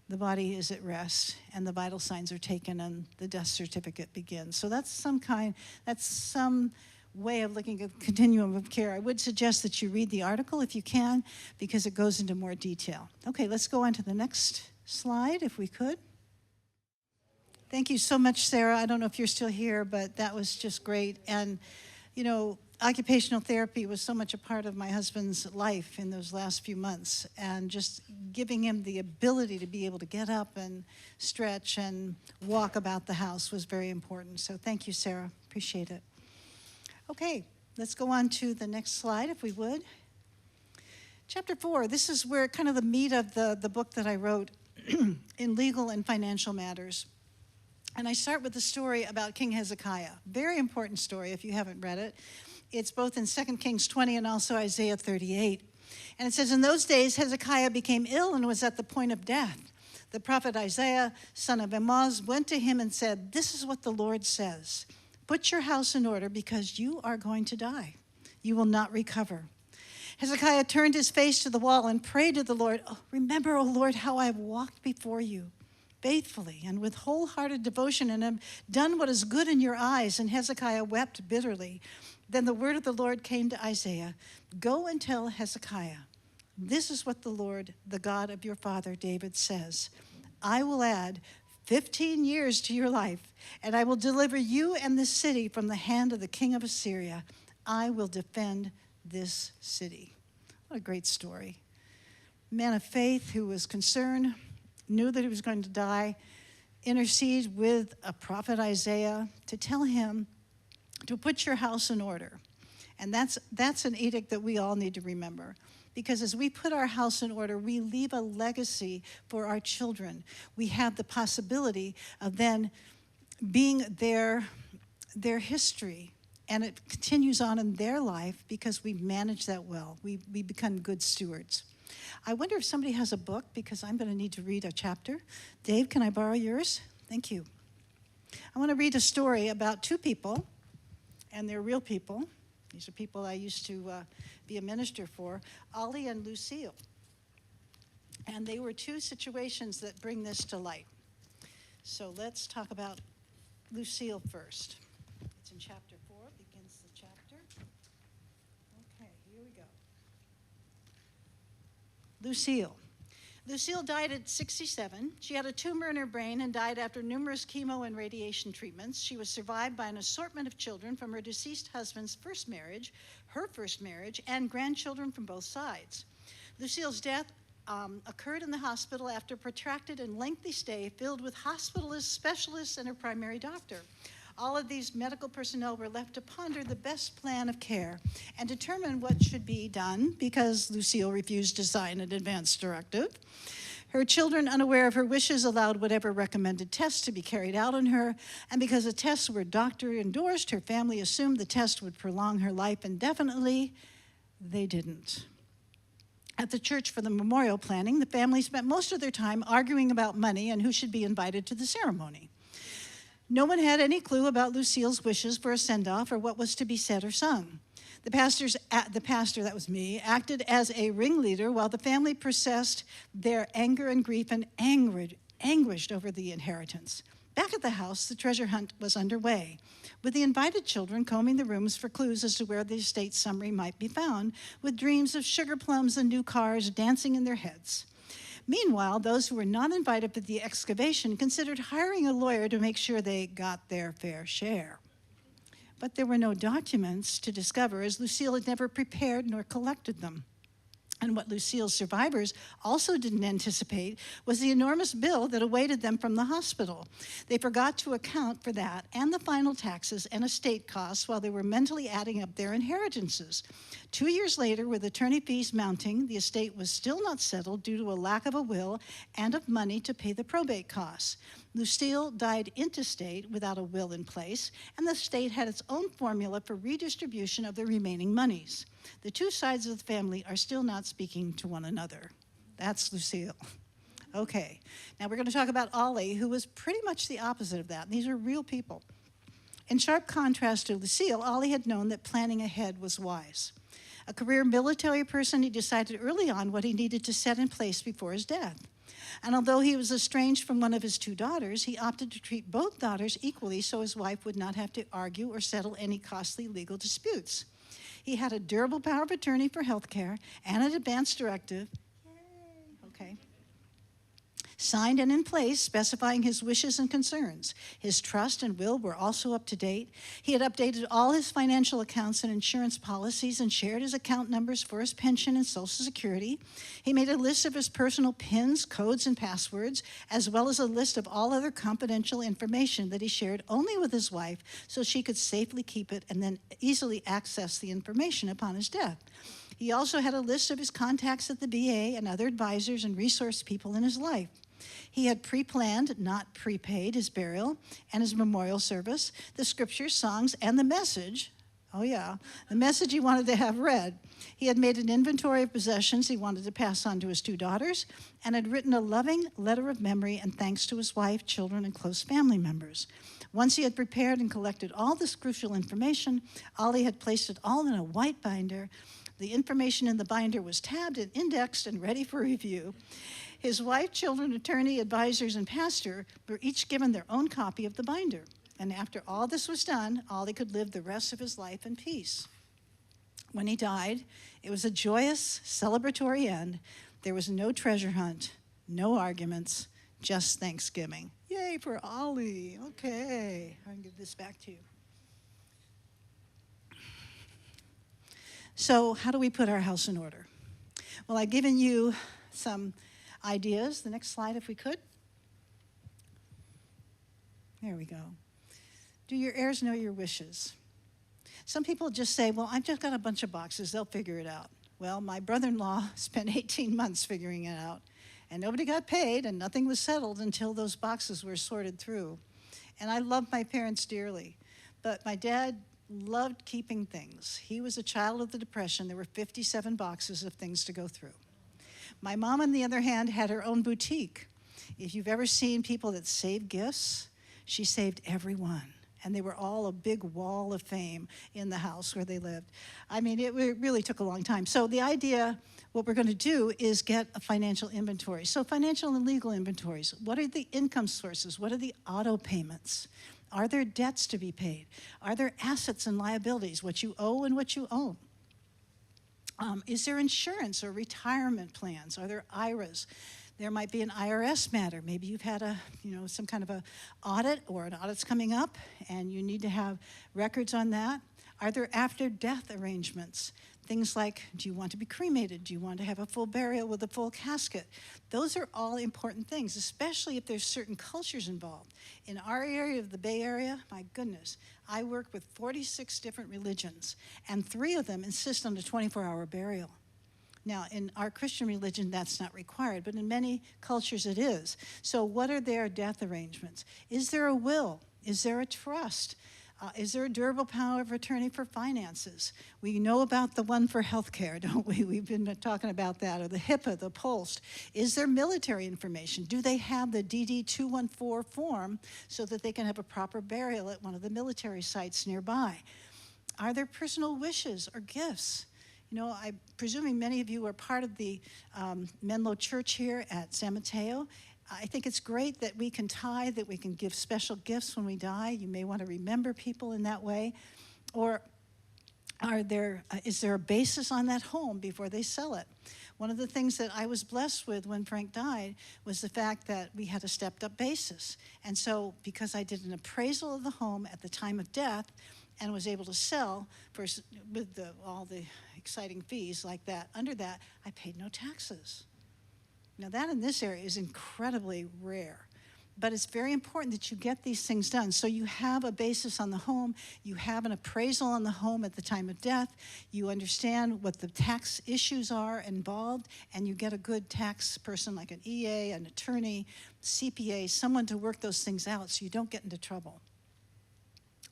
the body is at rest and the vital signs are taken and the death certificate begins. So that's some way of looking at the continuum of care. I would suggest that you read the article if you can, because it goes into more detail. Okay, let's go on to the next slide if we could. Thank you so much, Sarah. I don't know if you're still here, but that was just great. And, occupational therapy was so much a part of my husband's life in those last few months, and just giving him the ability to be able to get up and stretch and walk about the house was very important. So thank you, Sarah. Appreciate it. Okay, let's go on to the next slide, if we would. Chapter 4, this is where kind of the meat of the book that I wrote in legal and financial matters. And I start with the story about King Hezekiah. Very important story if you haven't read it. It's both in 2 Kings 20 and also Isaiah 38. And it says, in those days, Hezekiah became ill and was at the point of death. The prophet Isaiah, son of Amoz, went to him and said, this is what the Lord says. Put your house in order because you are going to die. You will not recover. Hezekiah turned his face to the wall and prayed to the Lord, remember, O Lord, how I have walked before you faithfully and with wholehearted devotion and have done what is good in your eyes. And Hezekiah wept bitterly. Then the word of the Lord came to Isaiah, go and tell Hezekiah, this is what the Lord, the God of your father David says. I will add 15 years to your life, and I will deliver you and this city from the hand of the king of Assyria. I will defend this city. What a great story. A man of faith who was concerned, knew that he was going to die, intercede with a prophet Isaiah to tell him to put your house in order. And that's an edict that we all need to remember. Because as we put our house in order, we leave a legacy for our children. We have the possibility of then being their history. And it continues on in their life because we manage that well. We become good stewards. I wonder if somebody has a book, because I'm going to need to read a chapter. Dave, can I borrow yours? Thank you. I want to read a story about two people, and they're real people. These are people I used to be a minister for, Ollie and Lucille. And they were two situations that bring this to light. So let's talk about Lucille first. It's in chapter 4, begins the chapter. Okay, here we go. Lucille. Lucille died at 67. She had a tumor in her brain and died after numerous chemo and radiation treatments. She was survived by an assortment of children from her deceased husband's first marriage, her first marriage, and grandchildren from both sides. Lucille's death occurred in the hospital after a protracted and lengthy stay filled with hospitalists, specialists, and her primary doctor. All of these medical personnel were left to ponder the best plan of care and determine what should be done because Lucille refused to sign an advance directive. Her children, unaware of her wishes, allowed whatever recommended tests to be carried out on her, and because the tests were doctor-endorsed, her family assumed the test would prolong her life indefinitely. They didn't. At the church for the memorial planning, the family spent most of their time arguing about money and who should be invited to the ceremony. No one had any clue about Lucille's wishes for a send-off or what was to be said or sung. The pastor, that was me, acted as a ringleader while the family processed their anger and grief and anguished over the inheritance. Back at the house, the treasure hunt was underway, with the invited children combing the rooms for clues as to where the estate summary might be found, with dreams of sugar plums and new cars dancing in their heads. Meanwhile, those who were not invited to the excavation considered hiring a lawyer to make sure they got their fair share. But there were no documents to discover, as Lucille had never prepared nor collected them. And what Lucille's survivors also didn't anticipate was the enormous bill that awaited them from the hospital. They forgot to account for that and the final taxes and estate costs while they were mentally adding up their inheritances. 2 years later, with attorney fees mounting, the estate was still not settled due to a lack of a will and of money to pay the probate costs. Lucille died intestate without a will in place, and the estate had its own formula for redistribution of the remaining monies. The two sides of the family are still not speaking to one another. That's Lucille. Okay, now we're going to talk about Ollie, who was pretty much the opposite of that. And these are real people. In sharp contrast to Lucille, Ollie had known that planning ahead was wise. A career military person, he decided early on what he needed to set in place before his death. And although he was estranged from one of his 2 daughters, he opted to treat both daughters equally so his wife would not have to argue or settle any costly legal disputes. He had a durable power of attorney for health care and an advance directive, signed and in place, specifying his wishes and concerns. His trust and will were also up to date. He had updated all his financial accounts and insurance policies and shared his account numbers for his pension and Social Security. He made a list of his personal PINs, codes, and passwords, as well as a list of all other confidential information that he shared only with his wife so she could safely keep it and then easily access the information upon his death. He also had a list of his contacts at the VA and other advisors and resource people in his life. He had pre-planned, not prepaid, his burial and his memorial service, the scriptures, songs, and the message. Oh yeah, the message he wanted to have read. He had made an inventory of possessions he wanted to pass on to his 2 daughters and had written a loving letter of memory and thanks to his wife, children, and close family members. Once he had prepared and collected all this crucial information, Ollie had placed it all in a white binder. The information in the binder was tabbed and indexed and ready for review. His wife, children, attorney, advisors, and pastor were each given their own copy of the binder. And after all this was done, Ollie could live the rest of his life in peace. When he died, it was a joyous, celebratory end. There was no treasure hunt, no arguments, just Thanksgiving. Yay for Ollie. Okay, I can give this back to you. So how do we put our house in order? Well, I've given you some ideas. The next slide, if we could. There we go. Do your heirs know your wishes? Some people just say, well, I've just got a bunch of boxes. They'll figure it out. Well, my brother-in-law spent 18 months figuring it out, and nobody got paid, and nothing was settled until those boxes were sorted through. And I love my parents dearly, but my dad loved keeping things. He was a child of the Depression. There were 57 boxes of things to go through. My mom, on the other hand, had her own boutique. If you've ever seen people that save gifts, she saved every one. And they were all a big wall of fame in the house where they lived. I mean, it really took a long time. So the idea, what we're going to do is get a financial inventory. So financial and legal inventories. What are the income sources? What are the auto payments? Are there debts to be paid? Are there assets and liabilities, what you owe and what you own? Is there insurance or retirement plans? Are there IRAs? There might be an IRS matter. Maybe you've had some kind of a audit or an audit's coming up and you need to have records on that. Are there after-death arrangements? Things like, do you want to be cremated? Do you want to have a full burial with a full casket? Those are all important things, especially if there's certain cultures involved. In our area of the Bay Area, my goodness, I work with 46 different religions, and 3 of them insist on a 24-hour burial. Now, in our Christian religion, that's not required, but in many cultures it is. So what are their death arrangements? Is there a will? Is there a trust? Is there a durable power of attorney for finances? We know about the one for healthcare, don't we? We've been talking about that, or the HIPAA, the POST. Is there military information? Do they have the DD 214 form so that they can have a proper burial at one of the military sites nearby? Are there personal wishes or gifts? You know, I'm presuming many of you are part of the Menlo Church here at San Mateo. I think it's great that we can tithe, that we can give special gifts when we die. You may want to remember people in that way. Or is there a basis on that home before they sell it? One of the things that I was blessed with when Frank died was the fact that we had a stepped-up basis. And so because I did an appraisal of the home at the time of death and was able to sell with all the exciting fees like that, under that, I paid no taxes. Now that in this area is incredibly rare. But it's very important that you get these things done. So you have a basis on the home, you have an appraisal on the home at the time of death, you understand what the tax issues are involved, and you get a good tax person like an EA, an attorney, CPA, someone to work those things out so you don't get into trouble.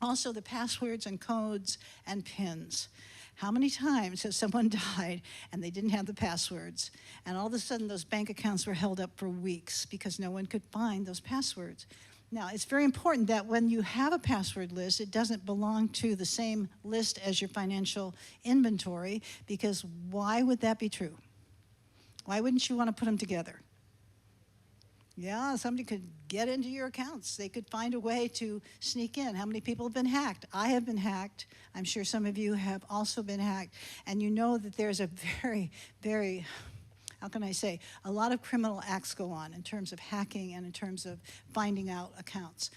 Also, the passwords and codes and PINs. How many times has someone died and they didn't have the passwords, and all of a sudden those bank accounts were held up for weeks because no one could find those passwords? Now, it's very important that when you have a password list, it doesn't belong to the same list as your financial inventory, because why would that be true? Why wouldn't you want to put them together? Yeah, somebody could get into your accounts. They could find a way to sneak in. How many people have been hacked? I have been hacked. I'm sure some of you have also been hacked. And you know that there's a very, very, how can I say, a lot of criminal acts go on in terms of hacking and in terms of finding out accounts.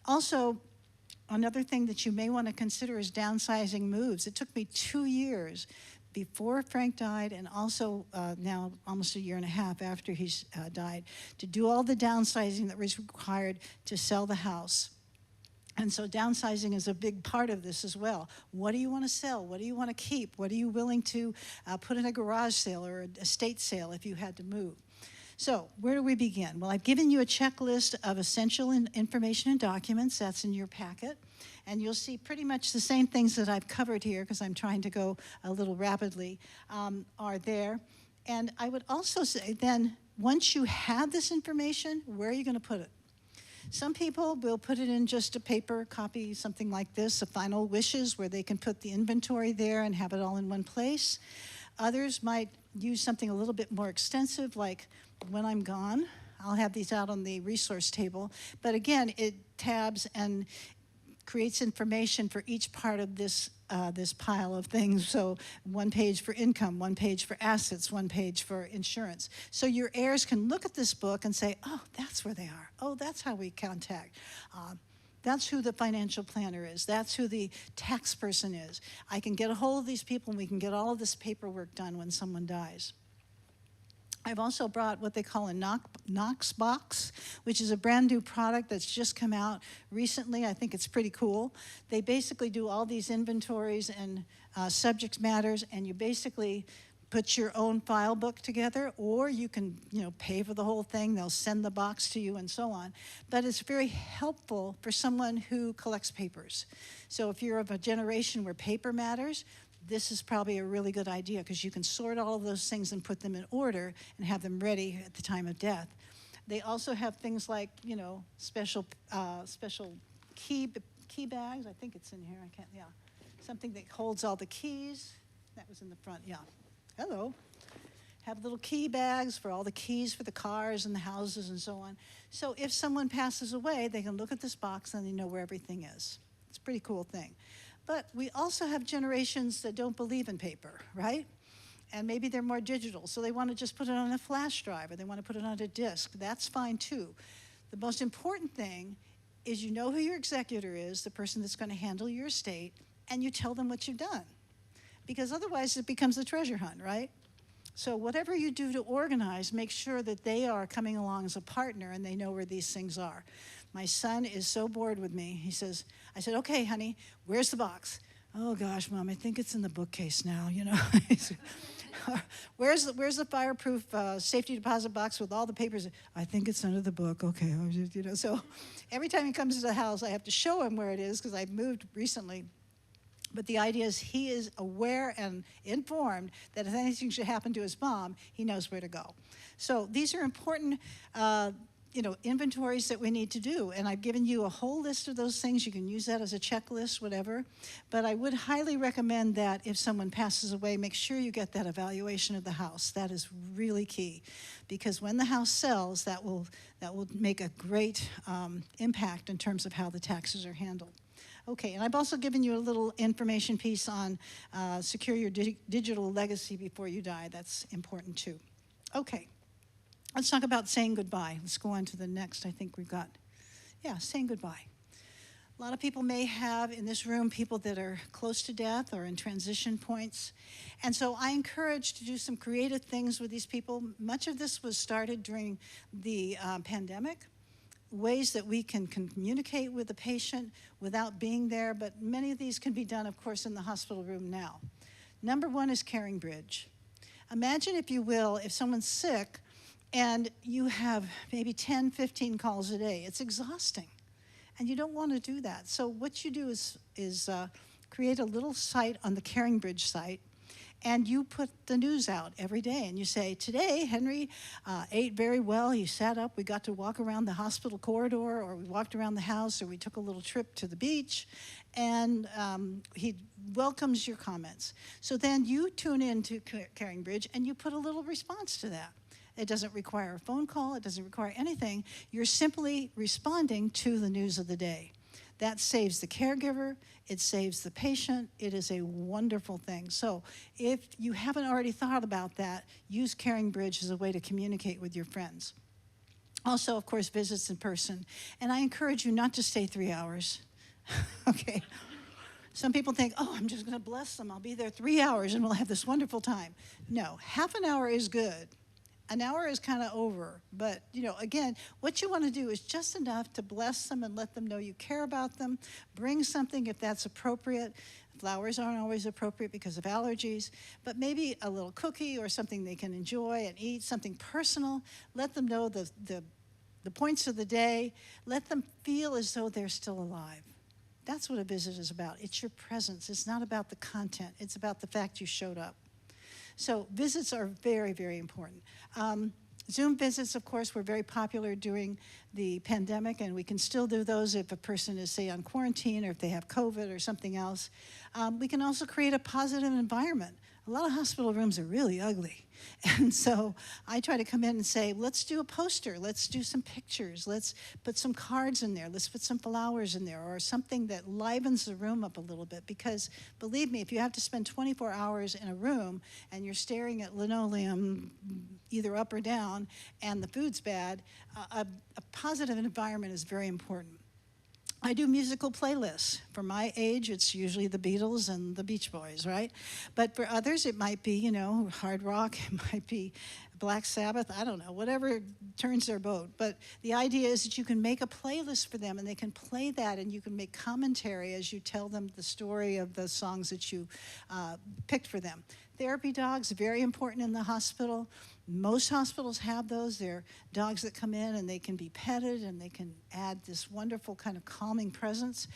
Also, another thing that you may want to consider is downsizing moves. It took me 2 years before Frank died, and also now almost a year and a half after he's died, to do all the downsizing that was required to sell the house. And so downsizing is a big part of this as well. What do you want to sell? What do you want to keep? What are you willing to put in a garage sale or an estate sale if you had to move? So where do we begin? Well, I've given you a checklist of essential information and documents. That's in your packet. And you'll see pretty much the same things that I've covered here, because I'm trying to go a little rapidly, are there. And I would also say then, once you have this information, where are you going to put it? Some people will put it in just a paper copy, something like this, a final wishes, where they can put the inventory there and have it all in one place. Others might use something a little bit more extensive, like when I'm gone. I'll have these out on the resource table. But again, it tabs and creates information for each part of this pile of things. So one page for income, one page for assets, one page for insurance. So your heirs can look at this book and say, oh, that's where they are. Oh, that's how we contact. That's who the financial planner is. That's who the tax person is. I can get a hold of these people and we can get all of this paperwork done when someone dies. I've also brought what they call a Knox box, which is a brand new product that's just come out recently. I think it's pretty cool. They basically do all these inventories and subject matters, and you basically put your own file book together, or you can, pay for the whole thing. They'll send the box to you and so on. But it's very helpful for someone who collects papers. So if you're of a generation where paper matters, this is probably a really good idea, because you can sort all of those things and put them in order and have them ready at the time of death. They also have things like, special key bags. I think it's in here. Something that holds all the keys. That was in the front, yeah. Hello. Have little key bags for all the keys for the cars and the houses and so on. So if someone passes away, they can look at this box and they know where everything is. It's a pretty cool thing. But we also have generations that don't believe in paper, right? And maybe they're more digital, so they want to just put it on a flash drive, or they want to put it on a disk. That's fine too. The most important thing is you know who your executor is, the person that's going to handle your estate, and you tell them what you've done. Because otherwise it becomes a treasure hunt, right? So whatever you do to organize, make sure that they are coming along as a partner and they know where these things are. My son is so bored with me. I said, okay, honey, where's the box? Oh gosh, Mom, I think it's in the bookcase now, Where's the fireproof safety deposit box with all the papers? I think it's under the book, okay. So every time he comes to the house, I have to show him where it is, because I've moved recently. But the idea is he is aware and informed that if anything should happen to his mom, he knows where to go. So these are important inventories that we need to do. And I've given you a whole list of those things. You can use that as a checklist, whatever. But I would highly recommend that if someone passes away, make sure you get that evaluation of the house. That is really key. Because when the house sells, that will make a great impact in terms of how the taxes are handled. Okay, and I've also given you a little information piece on secure your digital legacy before you die. That's important too. Okay, let's talk about saying goodbye. Let's go on to the next. I think we've got, saying goodbye. A lot of people may have in this room people that are close to death or in transition points. And so I encourage to do some creative things with these people. Much of this was started during the pandemic, ways that we can communicate with the patient without being there, but many of these can be done, of course, in the hospital room now. Number one is Caring Bridge. Imagine, if you will, if someone's sick and you have maybe 10, 15 calls a day. It's exhausting. And you don't want to do that. So what you do is create a little site on the Caring Bridge site, and you put the news out every day. And you say, today, Henry ate very well. He sat up. We got to walk around the hospital corridor, or we walked around the house, or we took a little trip to the beach. And he welcomes your comments. So then you tune into Caring Bridge, and you put a little response to that. It doesn't require a phone call. It doesn't require anything. You're simply responding to the news of the day. That saves the caregiver. It saves the patient. It is a wonderful thing. So if you haven't already thought about that, use Caring Bridge as a way to communicate with your friends. Also, of course, visits in person. And I encourage you not to stay 3 hours. Okay. Some people think, I'm just going to bless them. I'll be there 3 hours and we'll have this wonderful time. No, half an hour is good. An hour is kind of over, but, again, what you want to do is just enough to bless them and let them know you care about them. Bring something if that's appropriate. Flowers aren't always appropriate because of allergies, but maybe a little cookie or something they can enjoy and eat, something personal. Let them know the points of the day. Let them feel as though they're still alive. That's what a visit is about. It's your presence. It's not about the content. It's about the fact you showed up. So visits are very, very important. Zoom visits, of course, were very popular during the pandemic, and we can still do those if a person is, say, on quarantine or if they have COVID or something else. We can also create a positive environment. A lot of hospital rooms are really ugly. And so I try to come in and say, let's do a poster. Let's do some pictures. Let's put some cards in there. Let's put some flowers in there, or something that livens the room up a little bit. Because believe me, if you have to spend 24 hours in a room and you're staring at linoleum either up or down and the food's bad, a positive environment is very important. I do musical playlists. For my age, it's usually the Beatles and the Beach Boys, right? But for others, it might be, hard rock. It might be Black Sabbath. I don't know, whatever turns their boat. But the idea is that you can make a playlist for them, and they can play that, and you can make commentary as you tell them the story of the songs that you picked for them. Therapy dogs, very important in the hospital. Most hospitals have those. They're dogs that come in and they can be petted and they can add this wonderful kind of calming presence.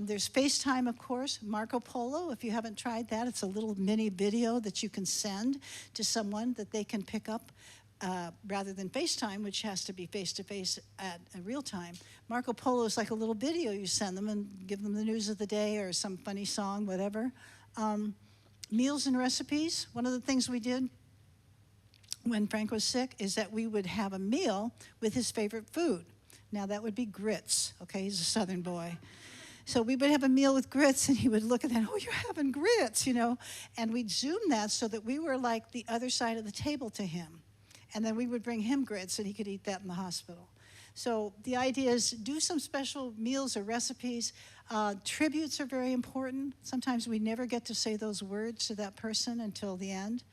There's FaceTime, of course. Marco Polo, if you haven't tried that, it's a little mini video that you can send to someone that they can pick up rather than FaceTime, which has to be face-to-face at a real time. Marco Polo is like a little video you send them and give them the news of the day or some funny song, whatever. Meals and recipes. One of the things we did when Frank was sick is that we would have a meal with his favorite food. Now that would be grits, okay? He's a Southern boy. So we would have a meal with grits, and he would look at that, you're having grits, And we'd Zoom that so that we were like the other side of the table to him. And then we would bring him grits, and he could eat that in the hospital. So the idea is do some special meals or recipes. Tributes are very important. Sometimes we never get to say those words to that person until the end.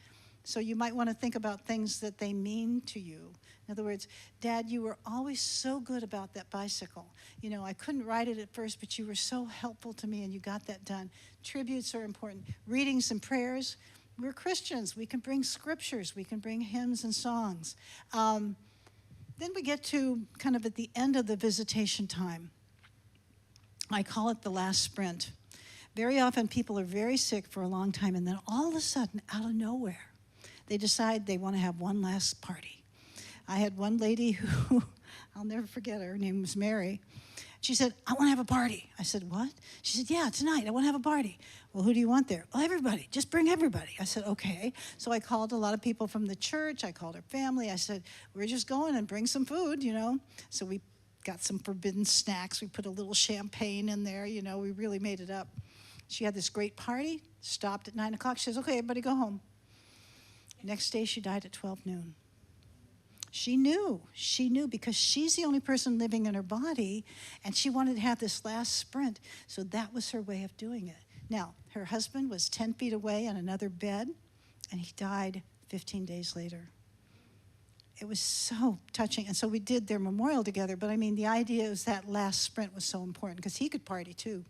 So you might want to think about things that they mean to you. In other words, Dad, you were always so good about that bicycle. I couldn't ride it at first, but you were so helpful to me, and you got that done. Tributes are important. Readings and prayers. We're Christians. We can bring scriptures. We can bring hymns and songs. Then we get to kind of at the end of the visitation time. I call it the last sprint. Very often people are very sick for a long time, and then all of a sudden, out of nowhere, they decide they want to have one last party. I had one lady who, I'll never forget her name was Mary. She said, I want to have a party. I said, what? She said, yeah, tonight, I want to have a party. Well, who do you want there? Well, everybody, just bring everybody. I said, okay. So I called a lot of people from the church. I called her family. I said, we're just going and bring some food, So we got some forbidden snacks. We put a little champagne in there, we really made it up. She had this great party, stopped at 9 o'clock. She says, okay, everybody go home. Next day, she died at 12 noon. She knew because she's the only person living in her body, and she wanted to have this last sprint. So that was her way of doing it. Now, her husband was 10 feet away in another bed, and he died 15 days later. It was so touching. And so we did their memorial together. But the idea is that last sprint was so important because he could party too.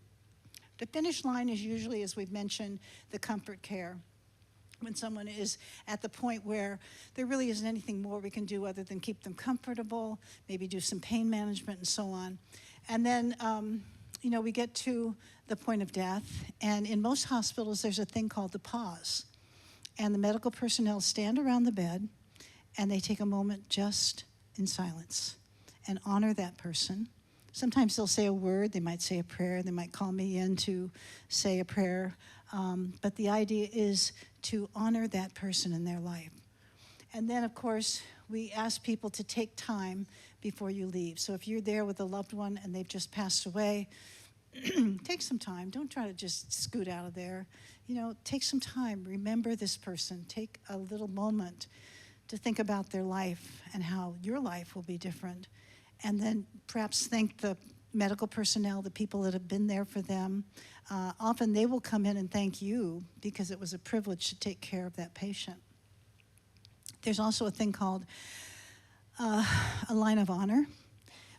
The finish line is usually, as we've mentioned, the comfort care. When someone is at the point where there really isn't anything more we can do other than keep them comfortable, maybe do some pain management and so on. And then, we get to the point of death. And in most hospitals, there's a thing called the pause. And the medical personnel stand around the bed and they take a moment just in silence and honor that person. Sometimes they'll say a word, they might say a prayer, they might call me in to say a prayer. But the idea is to honor that person in their life. And then, of course, we ask people to take time before you leave. So if you're there with a loved one and they've just passed away, take some time. Don't try to just scoot out of there. Take some time. Remember this person. Take a little moment to think about their life and how your life will be different. And then perhaps thank the medical personnel, the people that have been there for them. Often they will come in and thank you because it was a privilege to take care of that patient. There's also a thing called a line of honor.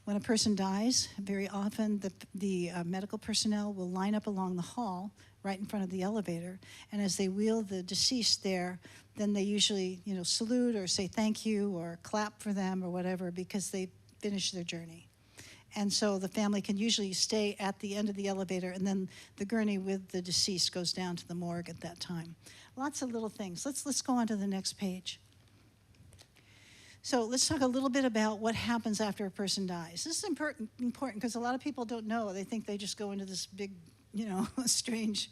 When a person dies, very often the medical personnel will line up along the hall right in front of the elevator. And as they wheel the deceased there, then they usually, salute or say thank you or clap for them or whatever because they finished their journey. And so the family can usually stay at the end of the elevator, and then the gurney with the deceased goes down to the morgue at that time. Lots of little things. Let's go on to the next page. So let's talk a little bit about what happens after a person dies. This is important because a lot of people don't know. They think they just go into this big, strange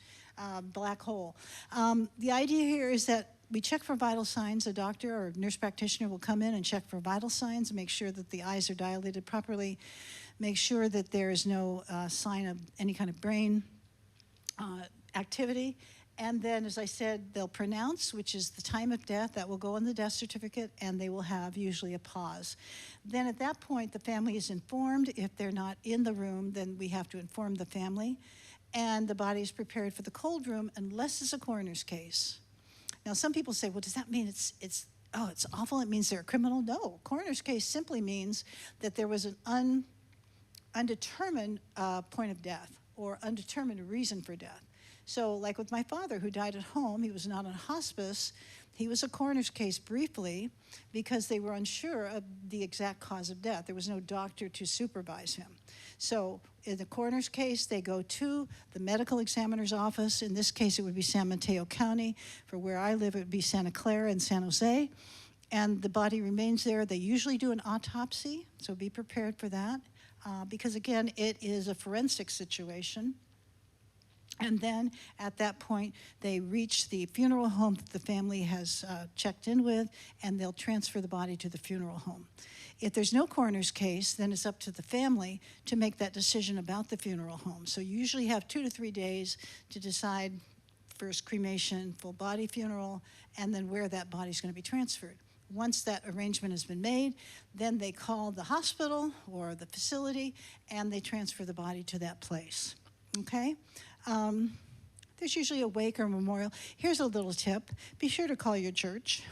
black hole. The idea here is that we check for vital signs. A doctor or nurse practitioner will come in and check for vital signs, make sure that the eyes are dilated properly, make sure that there is no sign of any kind of brain activity. And then, as I said, they'll pronounce, which is the time of death. That will go on the death certificate, and they will have usually a pause. Then at that point, the family is informed. If they're not in the room, then we have to inform the family. And the body is prepared for the cold room unless it's a coroner's case. Now, some people say, well, does that mean it's awful? It means they're a criminal? No. Coroner's case simply means that there was an undetermined point of death or undetermined reason for death. So like with my father who died at home, he was not on hospice. He was a coroner's case briefly because they were unsure of the exact cause of death. There was no doctor to supervise him. So in the coroner's case, they go to the medical examiner's office. In this case, it would be San Mateo County. For where I live, it would be Santa Clara and San Jose. And the body remains there. They usually do an autopsy, so be prepared for that. Because again, it is a forensic situation. And then at that point, they reach the funeral home that the family has checked in with, and they'll transfer the body to the funeral home. If there's no coroner's case, then it's up to the family to make that decision about the funeral home. So you usually have 2 to 3 days to decide first cremation, full body funeral, and then where that body's going to be transferred. Once that arrangement has been made, then they call the hospital or the facility, and they transfer the body to that place. Okay? There's usually a wake or memorial. Here's a little tip. Be sure to call your church.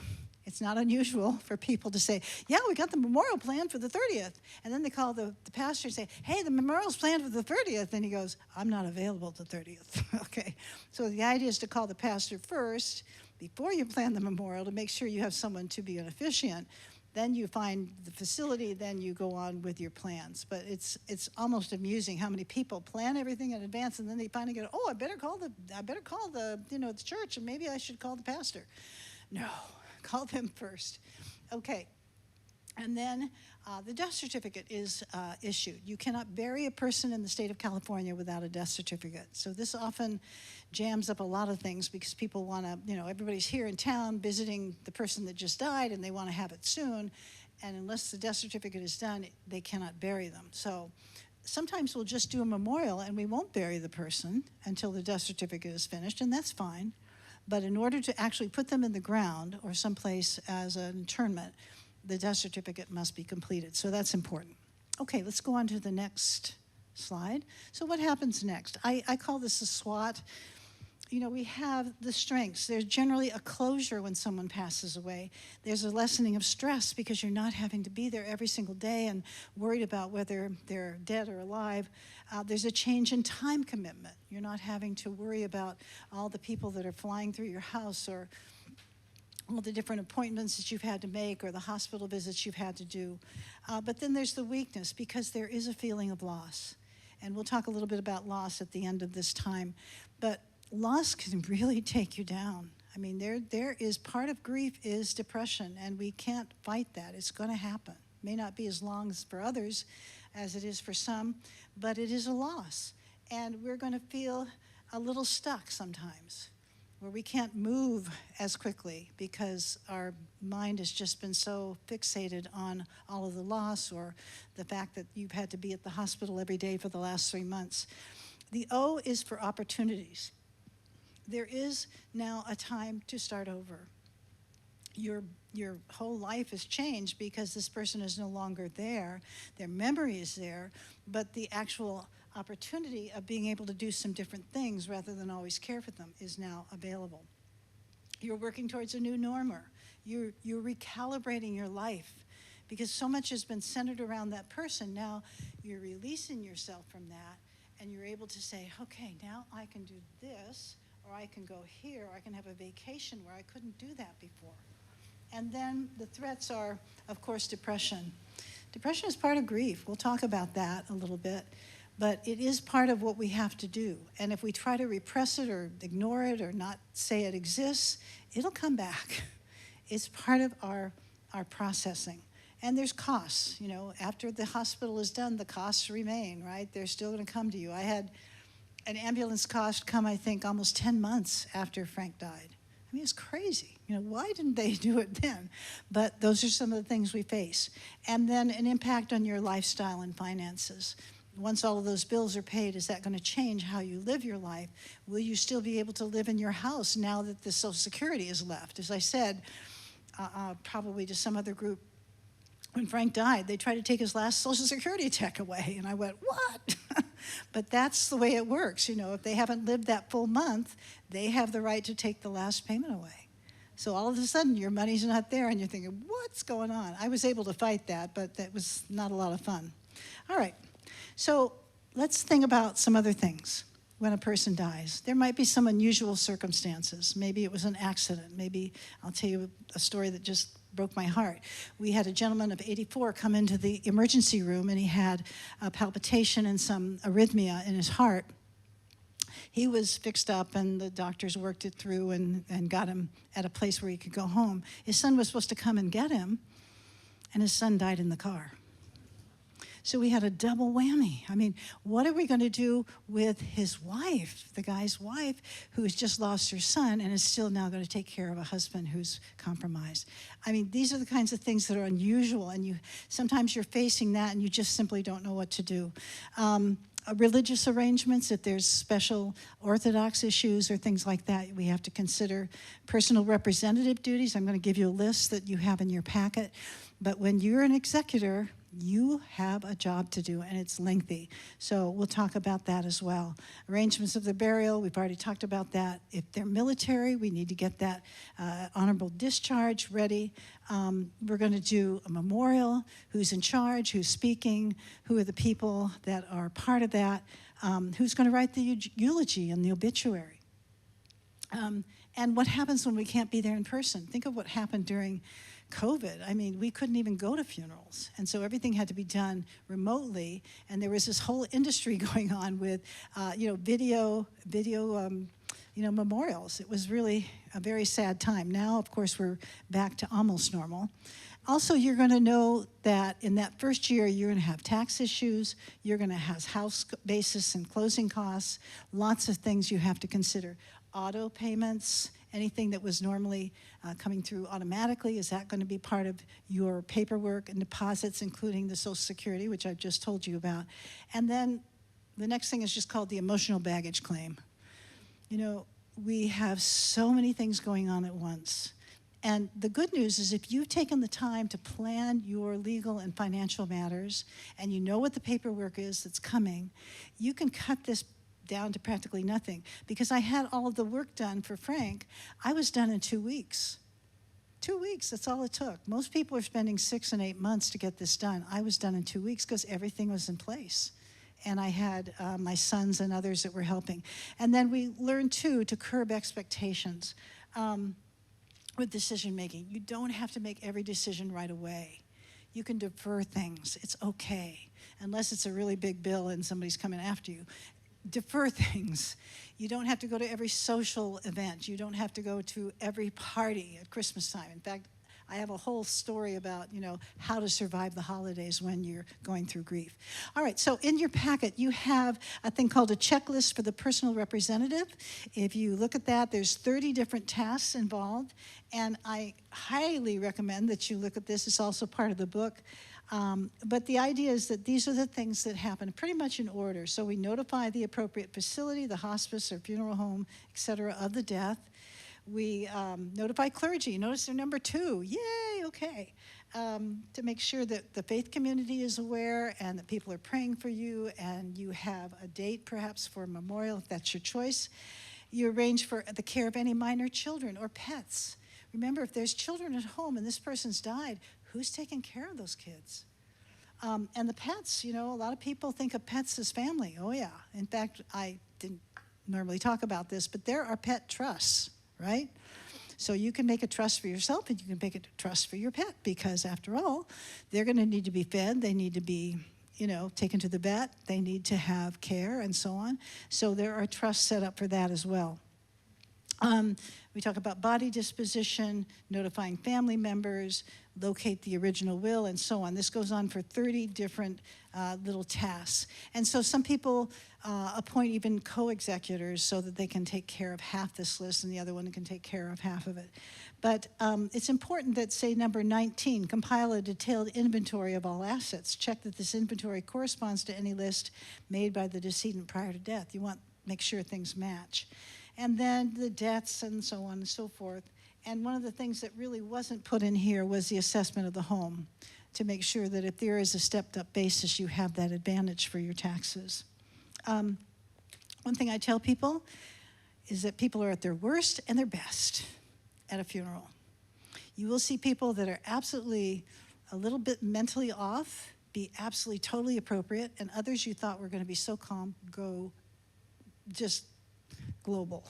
It's not unusual for people to say, yeah, we got the memorial planned for the 30th. And then they call the pastor and say, hey, the memorial's planned for the 30th. And he goes, I'm not available the 30th. Okay. So the idea is to call the pastor first before you plan the memorial to make sure you have someone to be an officiant. Then you find the facility, then you go on with your plans. But it's almost amusing how many people plan everything in advance, and then they finally go, oh, I better call the the church, and maybe I should call the pastor. No, call them first. Okay. And then the death certificate is issued. You cannot bury a person in the state of California without a death certificate. So this often jams up a lot of things because people want to, everybody's here in town visiting the person that just died and they want to have it soon. And unless the death certificate is done, they cannot bury them. So sometimes we'll just do a memorial and we won't bury the person until the death certificate is finished, and that's fine. But in order to actually put them in the ground or someplace as an internment, the death certificate must be completed. So that's important. Okay, let's go on to the next slide. So what happens next? I call this a SWOT. You know, we have the strengths. There's generally a closure when someone passes away. There's a lessening of stress because you're not having to be there every single day and worried about whether they're dead or alive. There's a change in time commitment. You're not having to worry about all the people that are flying through your house or all the different appointments that you've had to make or the hospital visits you've had to do. But then there's the weakness because there is a feeling of loss. And we'll talk a little bit about loss at the end of this time. But loss can really take you down. I mean, there is part of grief is depression, and we can't fight that. It's going to happen. It may not be as long as for others as it is for some, but it is a loss. And we're going to feel a little stuck sometimes, where we can't move as quickly because our mind has just been so fixated on all of the loss or the fact that you've had to be at the hospital every day for the last 3 months. The O is for opportunities. There is now a time to start over. Your whole life has changed because this person is no longer there. Their memory is there, but the actual opportunity of being able to do some different things rather than always care for them is now available. You're working towards a new normer. You're recalibrating your life because so much has been centered around that person. Now you're releasing yourself from that, and you're able to say, okay, now I can do this, or I can go here, or I can have a vacation where I couldn't do that before. And then the threats are, of course, depression. Depression is part of grief. We'll talk about that a little bit, but it is part of what we have to do. And if we try to repress it or ignore it or not say it exists, it'll come back. It's part of our processing. And there's costs. You know, after the hospital is done, the costs remain, right? They're still going to come to you. I had an ambulance cost come, I think, almost 10 months after Frank died. I mean, it's crazy. You know, why didn't they do it then? But those are some of the things we face. And then an impact on your lifestyle and finances. Once all of those bills are paid, is that going to change how you live your life? Will you still be able to live in your house now that the Social Security is left? As I said, probably to some other group, when Frank died, they tried to take his last Social Security check away. And I went, what? But that's the way it works. You know, if they haven't lived that full month, they have the right to take the last payment away. So all of a sudden, your money's not there, and you're thinking, what's going on? I was able to fight that, but that was not a lot of fun. All right, so let's think about some other things when a person dies. There might be some unusual circumstances. Maybe it was an accident. Maybe I'll tell you a story that just broke my heart. We had a gentleman of 84 come into the emergency room, and he had a palpitation and some arrhythmia in his heart. He was fixed up, and the doctors worked it through and got him at a place where he could go home. His son was supposed to come and get him, and his son died in the car. So we had a double whammy. I mean, what are we going to do with his wife, the guy's wife, who has just lost her son and is still now going to take care of a husband who's compromised? I mean, these are the kinds of things that are unusual, and sometimes you're facing that and you just simply don't know what to do. Religious arrangements, if there's special Orthodox issues or things like that, we have to consider. Personal representative duties, I'm going to give you a list that you have in your packet. But when you're an executor, you have a job to do, and it's lengthy. So we'll talk about that as well. Arrangements of the burial, we've already talked about that. If they're military, we need to get that honorable discharge ready. We're going to do a memorial, who's in charge, who's speaking, who are the people that are part of that, who's going to write the eulogy and the obituary. And what happens when we can't be there in person? Think of what happened during COVID. I mean, we couldn't even go to funerals. And so everything had to be done remotely. And there was this whole industry going on with, video, memorials. It was really a very sad time. Now, of course, we're back to almost normal. Also, you're going to know that in that first year, you're going to have tax issues. You're going to have house basis and closing costs. Lots of things you have to consider. Auto payments Anything that was normally coming through automatically, is that going to be part of your paperwork and deposits, including the Social Security, which I've just told you about? And then the next thing is just called the emotional baggage claim. You know, we have so many things going on at once. And the good news is if you've taken the time to plan your legal and financial matters, and you know what the paperwork is that's coming, you can cut this down to practically nothing. Because I had all of the work done for Frank, I was done in 2 weeks. 2 weeks, that's all it took. Most people are spending 6 and 8 months to get this done. I was done in 2 weeks because everything was in place. And I had my sons and others that were helping. And then we learned, too, to curb expectations with decision making. You don't have to make every decision right away. You can defer things. It's okay, unless it's a really big bill and somebody's coming after you. Defer things. You don't have to go to every social event. You don't have to go to every party at Christmas time. In fact, I have a whole story about, how to survive the holidays when you're going through grief. All right, so in your packet, you have a thing called a checklist for the personal representative. If you look at that, there's 30 different tasks involved, and I highly recommend that you look at this. It's also part of the book. But the idea is that these are the things that happen pretty much in order. So we notify the appropriate facility, the hospice or funeral home, et cetera, of the death. We notify clergy. Notice they're number 2. Yay, okay. To make sure that the faith community is aware and that people are praying for you, and you have a date perhaps for a memorial if that's your choice. You arrange for the care of any minor children or pets. Remember, if there's children at home and this person's died, who's taking care of those kids? And the pets, a lot of people think of pets as family. Oh, yeah. In fact, I didn't normally talk about this, but there are pet trusts, right? So you can make a trust for yourself and you can make a trust for your pet, because after all, they're going to need to be fed. They need to be, taken to the vet. They need to have care and so on. So there are trusts set up for that as well. We talk about body disposition, notifying family members, locate the original will, and so on. This goes on for 30 different little tasks. And so some people appoint even co-executors so that they can take care of half this list and the other one can take care of half of it. But it's important that, say, number 19, compile a detailed inventory of all assets. Check that this inventory corresponds to any list made by the decedent prior to death. You want to make sure things match. And then the debts and so on and so forth. And one of the things that really wasn't put in here was the assessment of the home, to make sure that if there is a stepped-up basis, you have that advantage for your taxes. One thing I tell people is that people are at their worst and their best at a funeral. You will see people that are absolutely a little bit mentally off, be absolutely totally appropriate, and others you thought were going to be so calm go just global.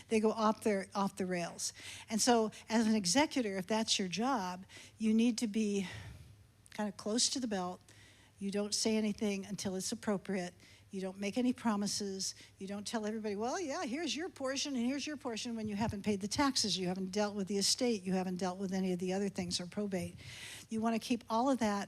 they go off the rails. And so as an executor, if that's your job, you need to be kind of close to the belt. You don't say anything until it's appropriate. You don't make any promises. You don't tell everybody, well, yeah, here's your portion and here's your portion, when you haven't paid the taxes, you haven't dealt with the estate, you haven't dealt with any of the other things or probate. You want to keep all of that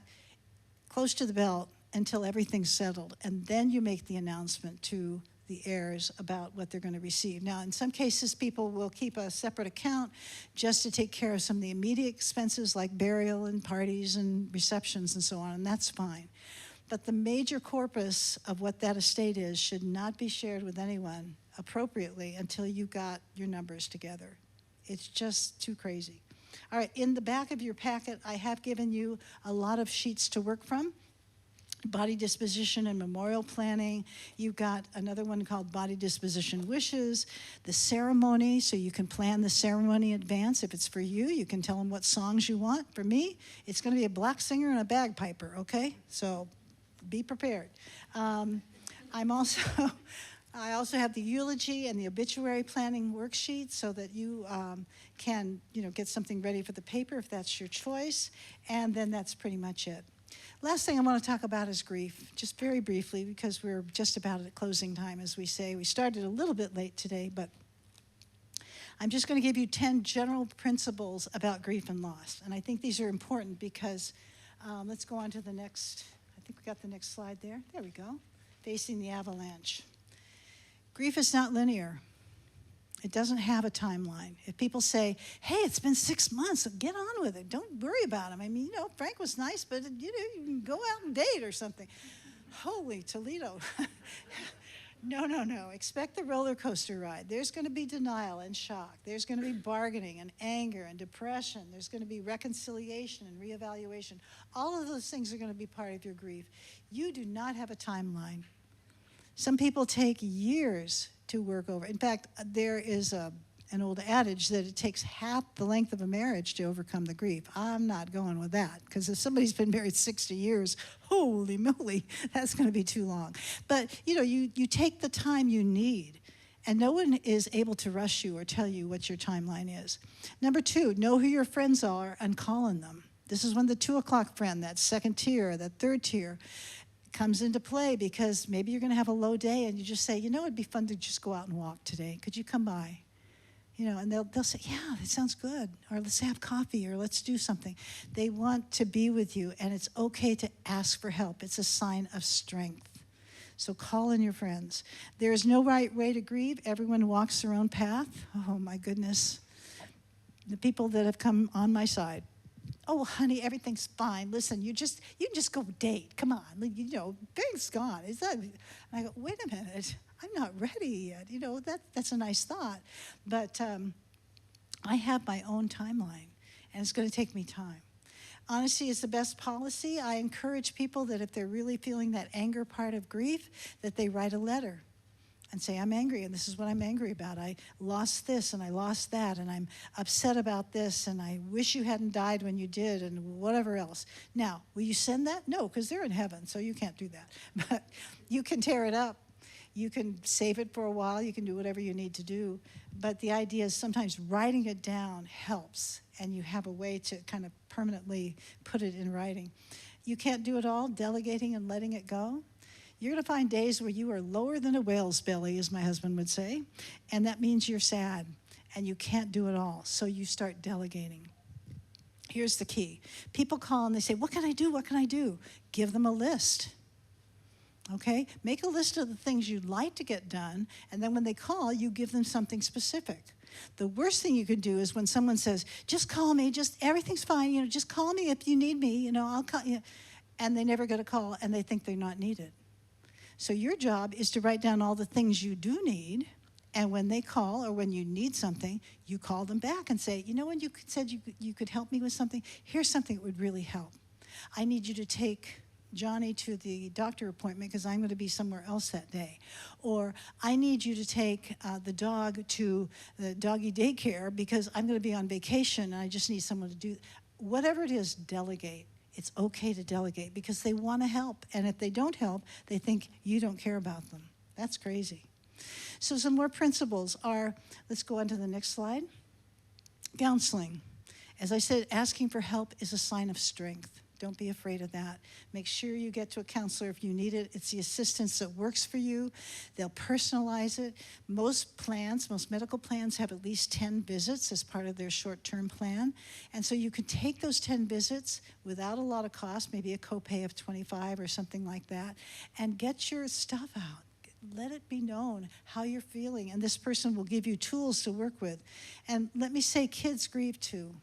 close to the belt until everything's settled, and then you make the announcement to the heirs about what they're going to receive. Now, in some cases, people will keep a separate account just to take care of some of the immediate expenses like burial and parties and receptions and so on, and that's fine. But the major corpus of what that estate is should not be shared with anyone appropriately until you got your numbers together. It's just too crazy. All right, in the back of your packet, I have given you a lot of sheets to work from. Body disposition and memorial planning. You've got another one called body disposition wishes, the ceremony, so you can plan the ceremony in advance. If it's for you, you can tell them what songs you want. For me, it's going to be a black singer and a bagpiper, okay? So be prepared. I also have the eulogy and the obituary planning worksheet so that you can, get something ready for the paper if that's your choice, and then that's pretty much it. Last thing I want to talk about is grief, just very briefly, because we're just about at closing time, as we say. We started a little bit late today, but I'm just going to give you 10 general principles about grief and loss. And I think these are important because, let's go on to the next, I think we got the next slide there. There we go. Facing the avalanche. Grief is not linear. It doesn't have a timeline. If people say, hey, it's been 6 months, get on with it. Don't worry about him. I mean, Frank was nice, but, you can go out and date or something. Holy Toledo. No. Expect the roller coaster ride. There's going to be denial and shock. There's going to be bargaining and anger and depression. There's going to be reconciliation and reevaluation. All of those things are going to be part of your grief. You do not have a timeline. Some people take years to work over. In fact, there is an old adage that it takes half the length of a marriage to overcome the grief. I'm not going with that, because if somebody's been married 60 years, holy moly, that's going to be too long. But, you take the time you need, and no one is able to rush you or tell you what your timeline is. Number 2, know who your friends are and call on them. This is when the 2 o'clock friend, that second tier, that third tier, comes into play, because maybe you're going to have a low day and you just say, it'd be fun to just go out and walk today. Could you come by? And they'll say, yeah, that sounds good. Or let's have coffee, or let's do something. They want to be with you, and it's okay to ask for help. It's a sign of strength. So call in your friends. There is no right way to grieve. Everyone walks their own path. Oh, my goodness. The people that have come on my side. Oh, honey, everything's fine. Listen, you can just go date. Come on, things gone. Is that? And I go, wait a minute, I'm not ready yet. That's a nice thought, but I have my own timeline, and it's going to take me time. Honesty is the best policy. I encourage people that if they're really feeling that anger part of grief, that they write a letter and say, I'm angry, and this is what I'm angry about. I lost this, and I lost that, and I'm upset about this, and I wish you hadn't died when you did, and whatever else. Now, will you send that? No, because they're in heaven, so you can't do that. But you can tear it up. You can save it for a while. You can do whatever you need to do. But the idea is sometimes writing it down helps, and you have a way to kind of permanently put it in writing. You can't do it all, delegating and letting it go. You're going to find days where you are lower than a whale's belly, as my husband would say, and that means you're sad, and you can't do it all, so you start delegating. Here's the key. People call and they say, what can I do? What can I do? Give them a list. Okay? Make a list of the things you'd like to get done, and then when they call, you give them something specific. The worst thing you can do is when someone says, just call me, everything's fine, just call me if you need me, I'll call you, and they never get a call, and they think they're not needed. So your job is to write down all the things you do need, and when they call or when you need something, you call them back and say, when you said you could help me with something, here's something that would really help. I need you to take Johnny to the doctor appointment because I'm going to be somewhere else that day. Or I need you to take the dog to the doggy daycare because I'm going to be on vacation and I just need someone to do. Whatever it is, delegate. It's okay to delegate because they want to help. And if they don't help, they think you don't care about them. That's crazy. So some more principles are, let's go on to the next slide. Counseling. As I said, asking for help is a sign of strength. Don't be afraid of that. Make sure you get to a counselor if you need it. It's the assistance that works for you. They'll personalize it. Most medical plans have at least 10 visits as part of their short-term plan. And so you can take those 10 visits without a lot of cost, maybe a copay of $25 or something like that, and get your stuff out. Let it be known how you're feeling, and this person will give you tools to work with. And let me say, kids grieve too.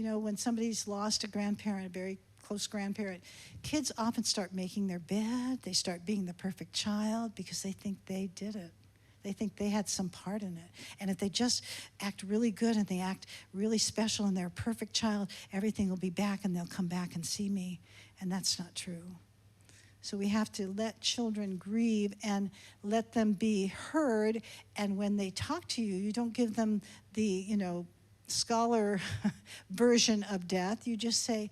When somebody's lost a grandparent, a very close grandparent, kids often start making their bed. They start being the perfect child because they think they did it. They think they had some part in it. And if they just act really good and they act really special and they're a perfect child, everything will be back and they'll come back and see me. And that's not true. So we have to let children grieve and let them be heard. And when they talk to you, you don't give them the, scholar version of death. You just say,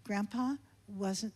Grandpa wasn't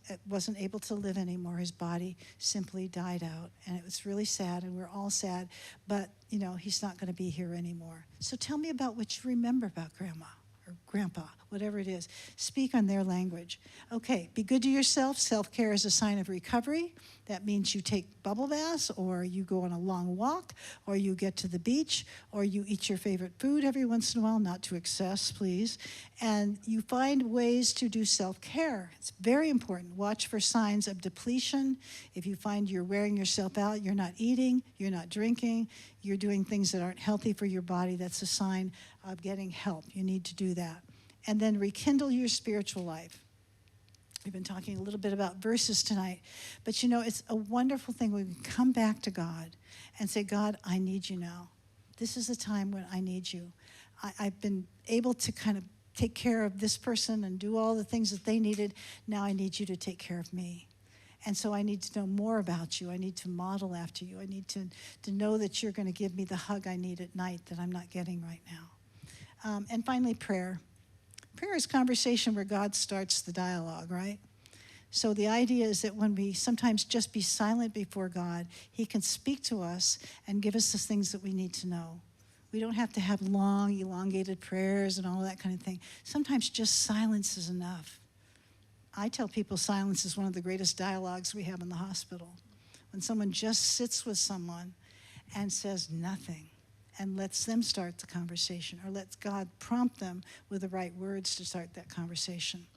able to live anymore. His body simply died out, and it was really sad, and we're all sad, but he's not going to be here anymore. So tell me about what you remember about Grandma or Grandpa, whatever it is. Speak on their language. Okay, be good to yourself. Self-care is a sign of recovery. That means you take bubble baths, or you go on a long walk, or you get to the beach, or you eat your favorite food every once in a while, not to excess, please. And you find ways to do self-care. It's very important. Watch for signs of depletion. If you find you're wearing yourself out, you're not eating, you're not drinking, you're doing things that aren't healthy for your body, that's a sign of getting help. You need to do that. And then rekindle your spiritual life. We've been talking a little bit about verses tonight, but it's a wonderful thing when we can come back to God and say, God, I need you now. This is a time when I need you. I've been able to kind of take care of this person and do all the things that they needed. Now I need you to take care of me. And so I need to know more about you. I need to model after you. I need to know that you're going to give me the hug I need at night that I'm not getting right now. And finally, prayer. Prayer is conversation where God starts the dialogue, right? So the idea is that when we sometimes just be silent before God, he can speak to us and give us the things that we need to know. We don't have to have long, elongated prayers and all that kind of thing. Sometimes just silence is enough. I tell people silence is one of the greatest dialogues we have in the hospital. When someone just sits with someone and says nothing and lets them start the conversation, or lets God prompt them with the right words to start that conversation.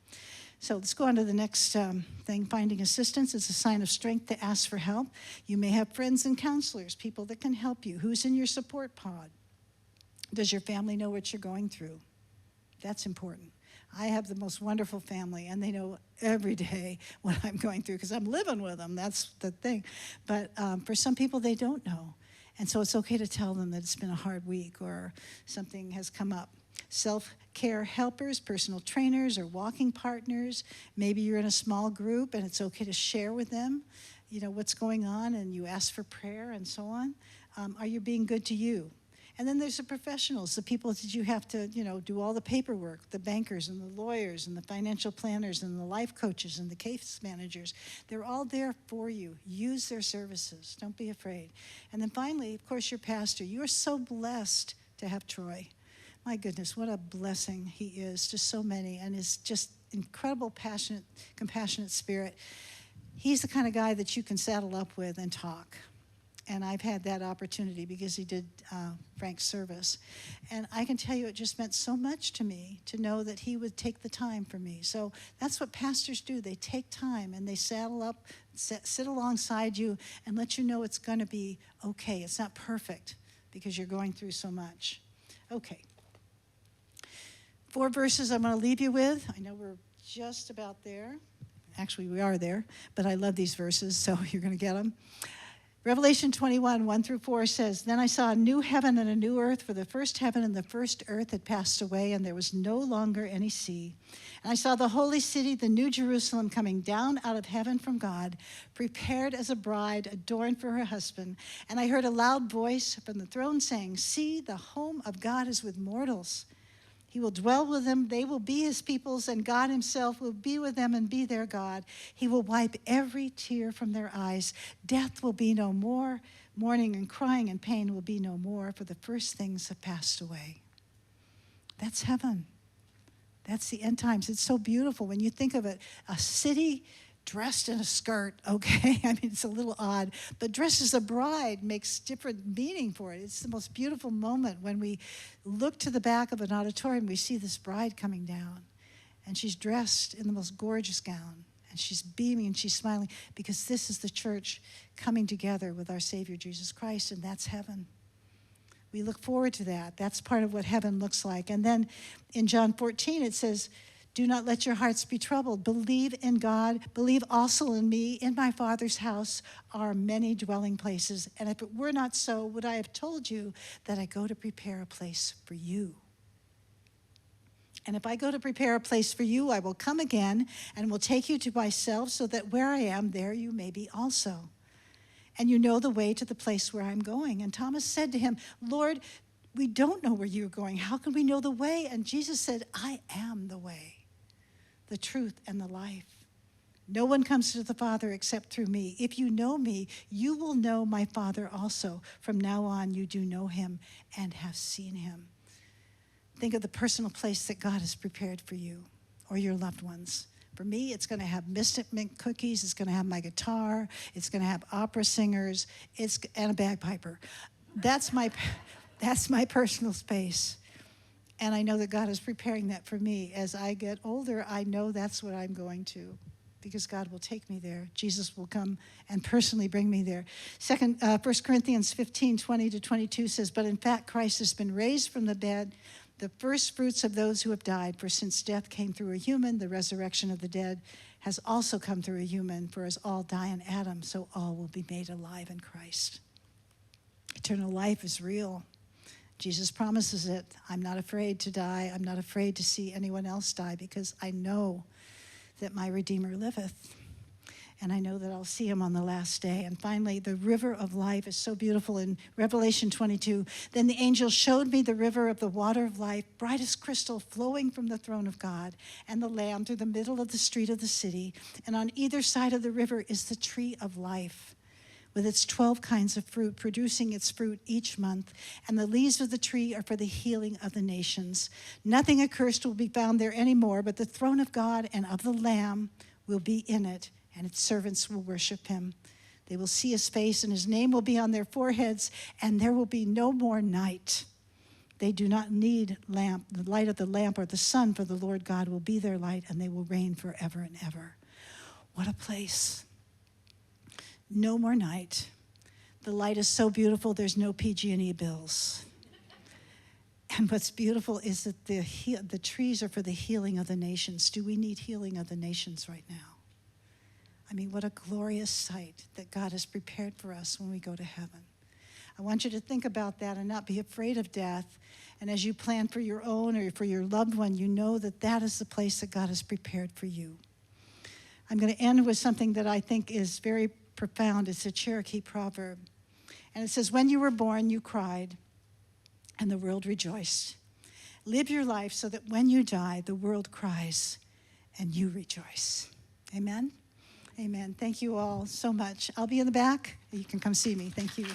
So let's go on to the next thing. Finding assistance is a sign of strength to ask for help. You may have friends and counselors, people that can help you. Who's in your support pod? Does your family know what you're going through? That's important. I have the most wonderful family, and they know every day what I'm going through because I'm living with them. That's the thing. But for some people, they don't know. And so it's okay to tell them that it's been a hard week or something has come up. Self-care helpers, personal trainers, or walking partners. Maybe you're in a small group, and it's okay to share with them, what's going on, and you ask for prayer and so on. Are you being good to you? And then there's the professionals, the people that you have to, do all the paperwork, the bankers and the lawyers and the financial planners and the life coaches and the case managers. They're all there for you. Use their services. Don't be afraid. And then finally, of course, your pastor. You are so blessed to have Troy. My goodness, what a blessing he is to so many, and his just incredible, passionate, compassionate spirit. He's the kind of guy that you can saddle up with and talk. And I've had that opportunity because he did Frank's service. And I can tell you it just meant so much to me to know that he would take the time for me. So that's what pastors do. They take time and they saddle up, sit alongside you and let you know it's going to be okay. It's not perfect because you're going through so much. Okay. 4 verses I'm going to leave you with. I know we're just about there. Actually, we are there, but I love these verses, so you're going to get them. Revelation 21, 1-4 says, Then I saw a new heaven and a new earth, for the first heaven and the first earth had passed away, and there was no longer any sea. And I saw the holy city, the new Jerusalem, coming down out of heaven from God, prepared as a bride adorned for her husband. And I heard a loud voice from the throne saying, See, the home of God is with mortals. He will dwell with them, they will be his peoples, and God himself will be with them and be their God. He will wipe every tear from their eyes. Death will be no more. Mourning and crying and pain will be no more, for the first things have passed away. That's heaven. That's the end times. It's so beautiful when you think of it. A city dressed in a skirt, okay? I mean, it's a little odd, but dressed as a bride makes different meaning for it. It's the most beautiful moment when we look to the back of an auditorium, we see this bride coming down, and she's dressed in the most gorgeous gown, and she's beaming and she's smiling because this is the church coming together with our Savior, Jesus Christ, and that's heaven. We look forward to that. That's part of what heaven looks like. And then in John 14, it says, Do not let your hearts be troubled. Believe in God. Believe also in me. In my Father's house are many dwelling places. And if it were not so, would I have told you that I go to prepare a place for you? And if I go to prepare a place for you, I will come again and will take you to myself, so that where I am, there you may be also. And you know the way to the place where I'm going. And Thomas said to him, Lord, we don't know where you're going. How can we know the way? And Jesus said, I am the way, the truth, and the life. No one comes to the Father except through me. If you know me, you will know my Father also. From now on, you do know him and have seen him. Think of the personal place that God has prepared for you or your loved ones. For me, it's going to have Mystic Mint cookies. It's going to have my guitar. It's going to have opera singers and a bagpiper. That's my personal space. And I know that God is preparing that for me. As I get older, I know that's what I'm going to because God will take me there. Jesus will come and personally bring me there. 1 Corinthians 15, 20 to 22 says, but in fact, Christ has been raised from the dead, the first fruits of those who have died. For since death came through a human, the resurrection of the dead has also come through a human. For as all die in Adam, so all will be made alive in Christ. Eternal life is real. Jesus promises it. I'm not afraid to die. I'm not afraid to see anyone else die, because I know that my Redeemer liveth. And I know that I'll see him on the last day. And finally, the river of life is so beautiful in Revelation 22. Then the angel showed me the river of the water of life, bright as crystal, flowing from the throne of God and the Lamb through the middle of the street of the city. And on either side of the river is the tree of life, with its 12 kinds of fruit, producing its fruit each month. And the leaves of the tree are for the healing of the nations. Nothing accursed will be found there anymore, but the throne of God and of the Lamb will be in it, and its servants will worship him. They will see his face, and his name will be on their foreheads, and there will be no more night. They do not need the light of the lamp or the sun, for the Lord God will be their light, and they will reign forever and ever. What a place. No more night. The light is so beautiful, there's no PG&E bills. And what's beautiful is that the trees are for the healing of the nations. Do we need healing of the nations right now? I mean, what a glorious sight that God has prepared for us when we go to heaven. I want you to think about that and not be afraid of death. And as you plan for your own or for your loved one, you know that that is the place that God has prepared for you. I'm going to end with something that I think is very profound. It's a Cherokee proverb. And it says, when you were born, you cried, and the world rejoiced. Live your life so that when you die, the world cries, and you rejoice. Amen? Amen. Thank you all so much. I'll be in the back. You can come see me. Thank you.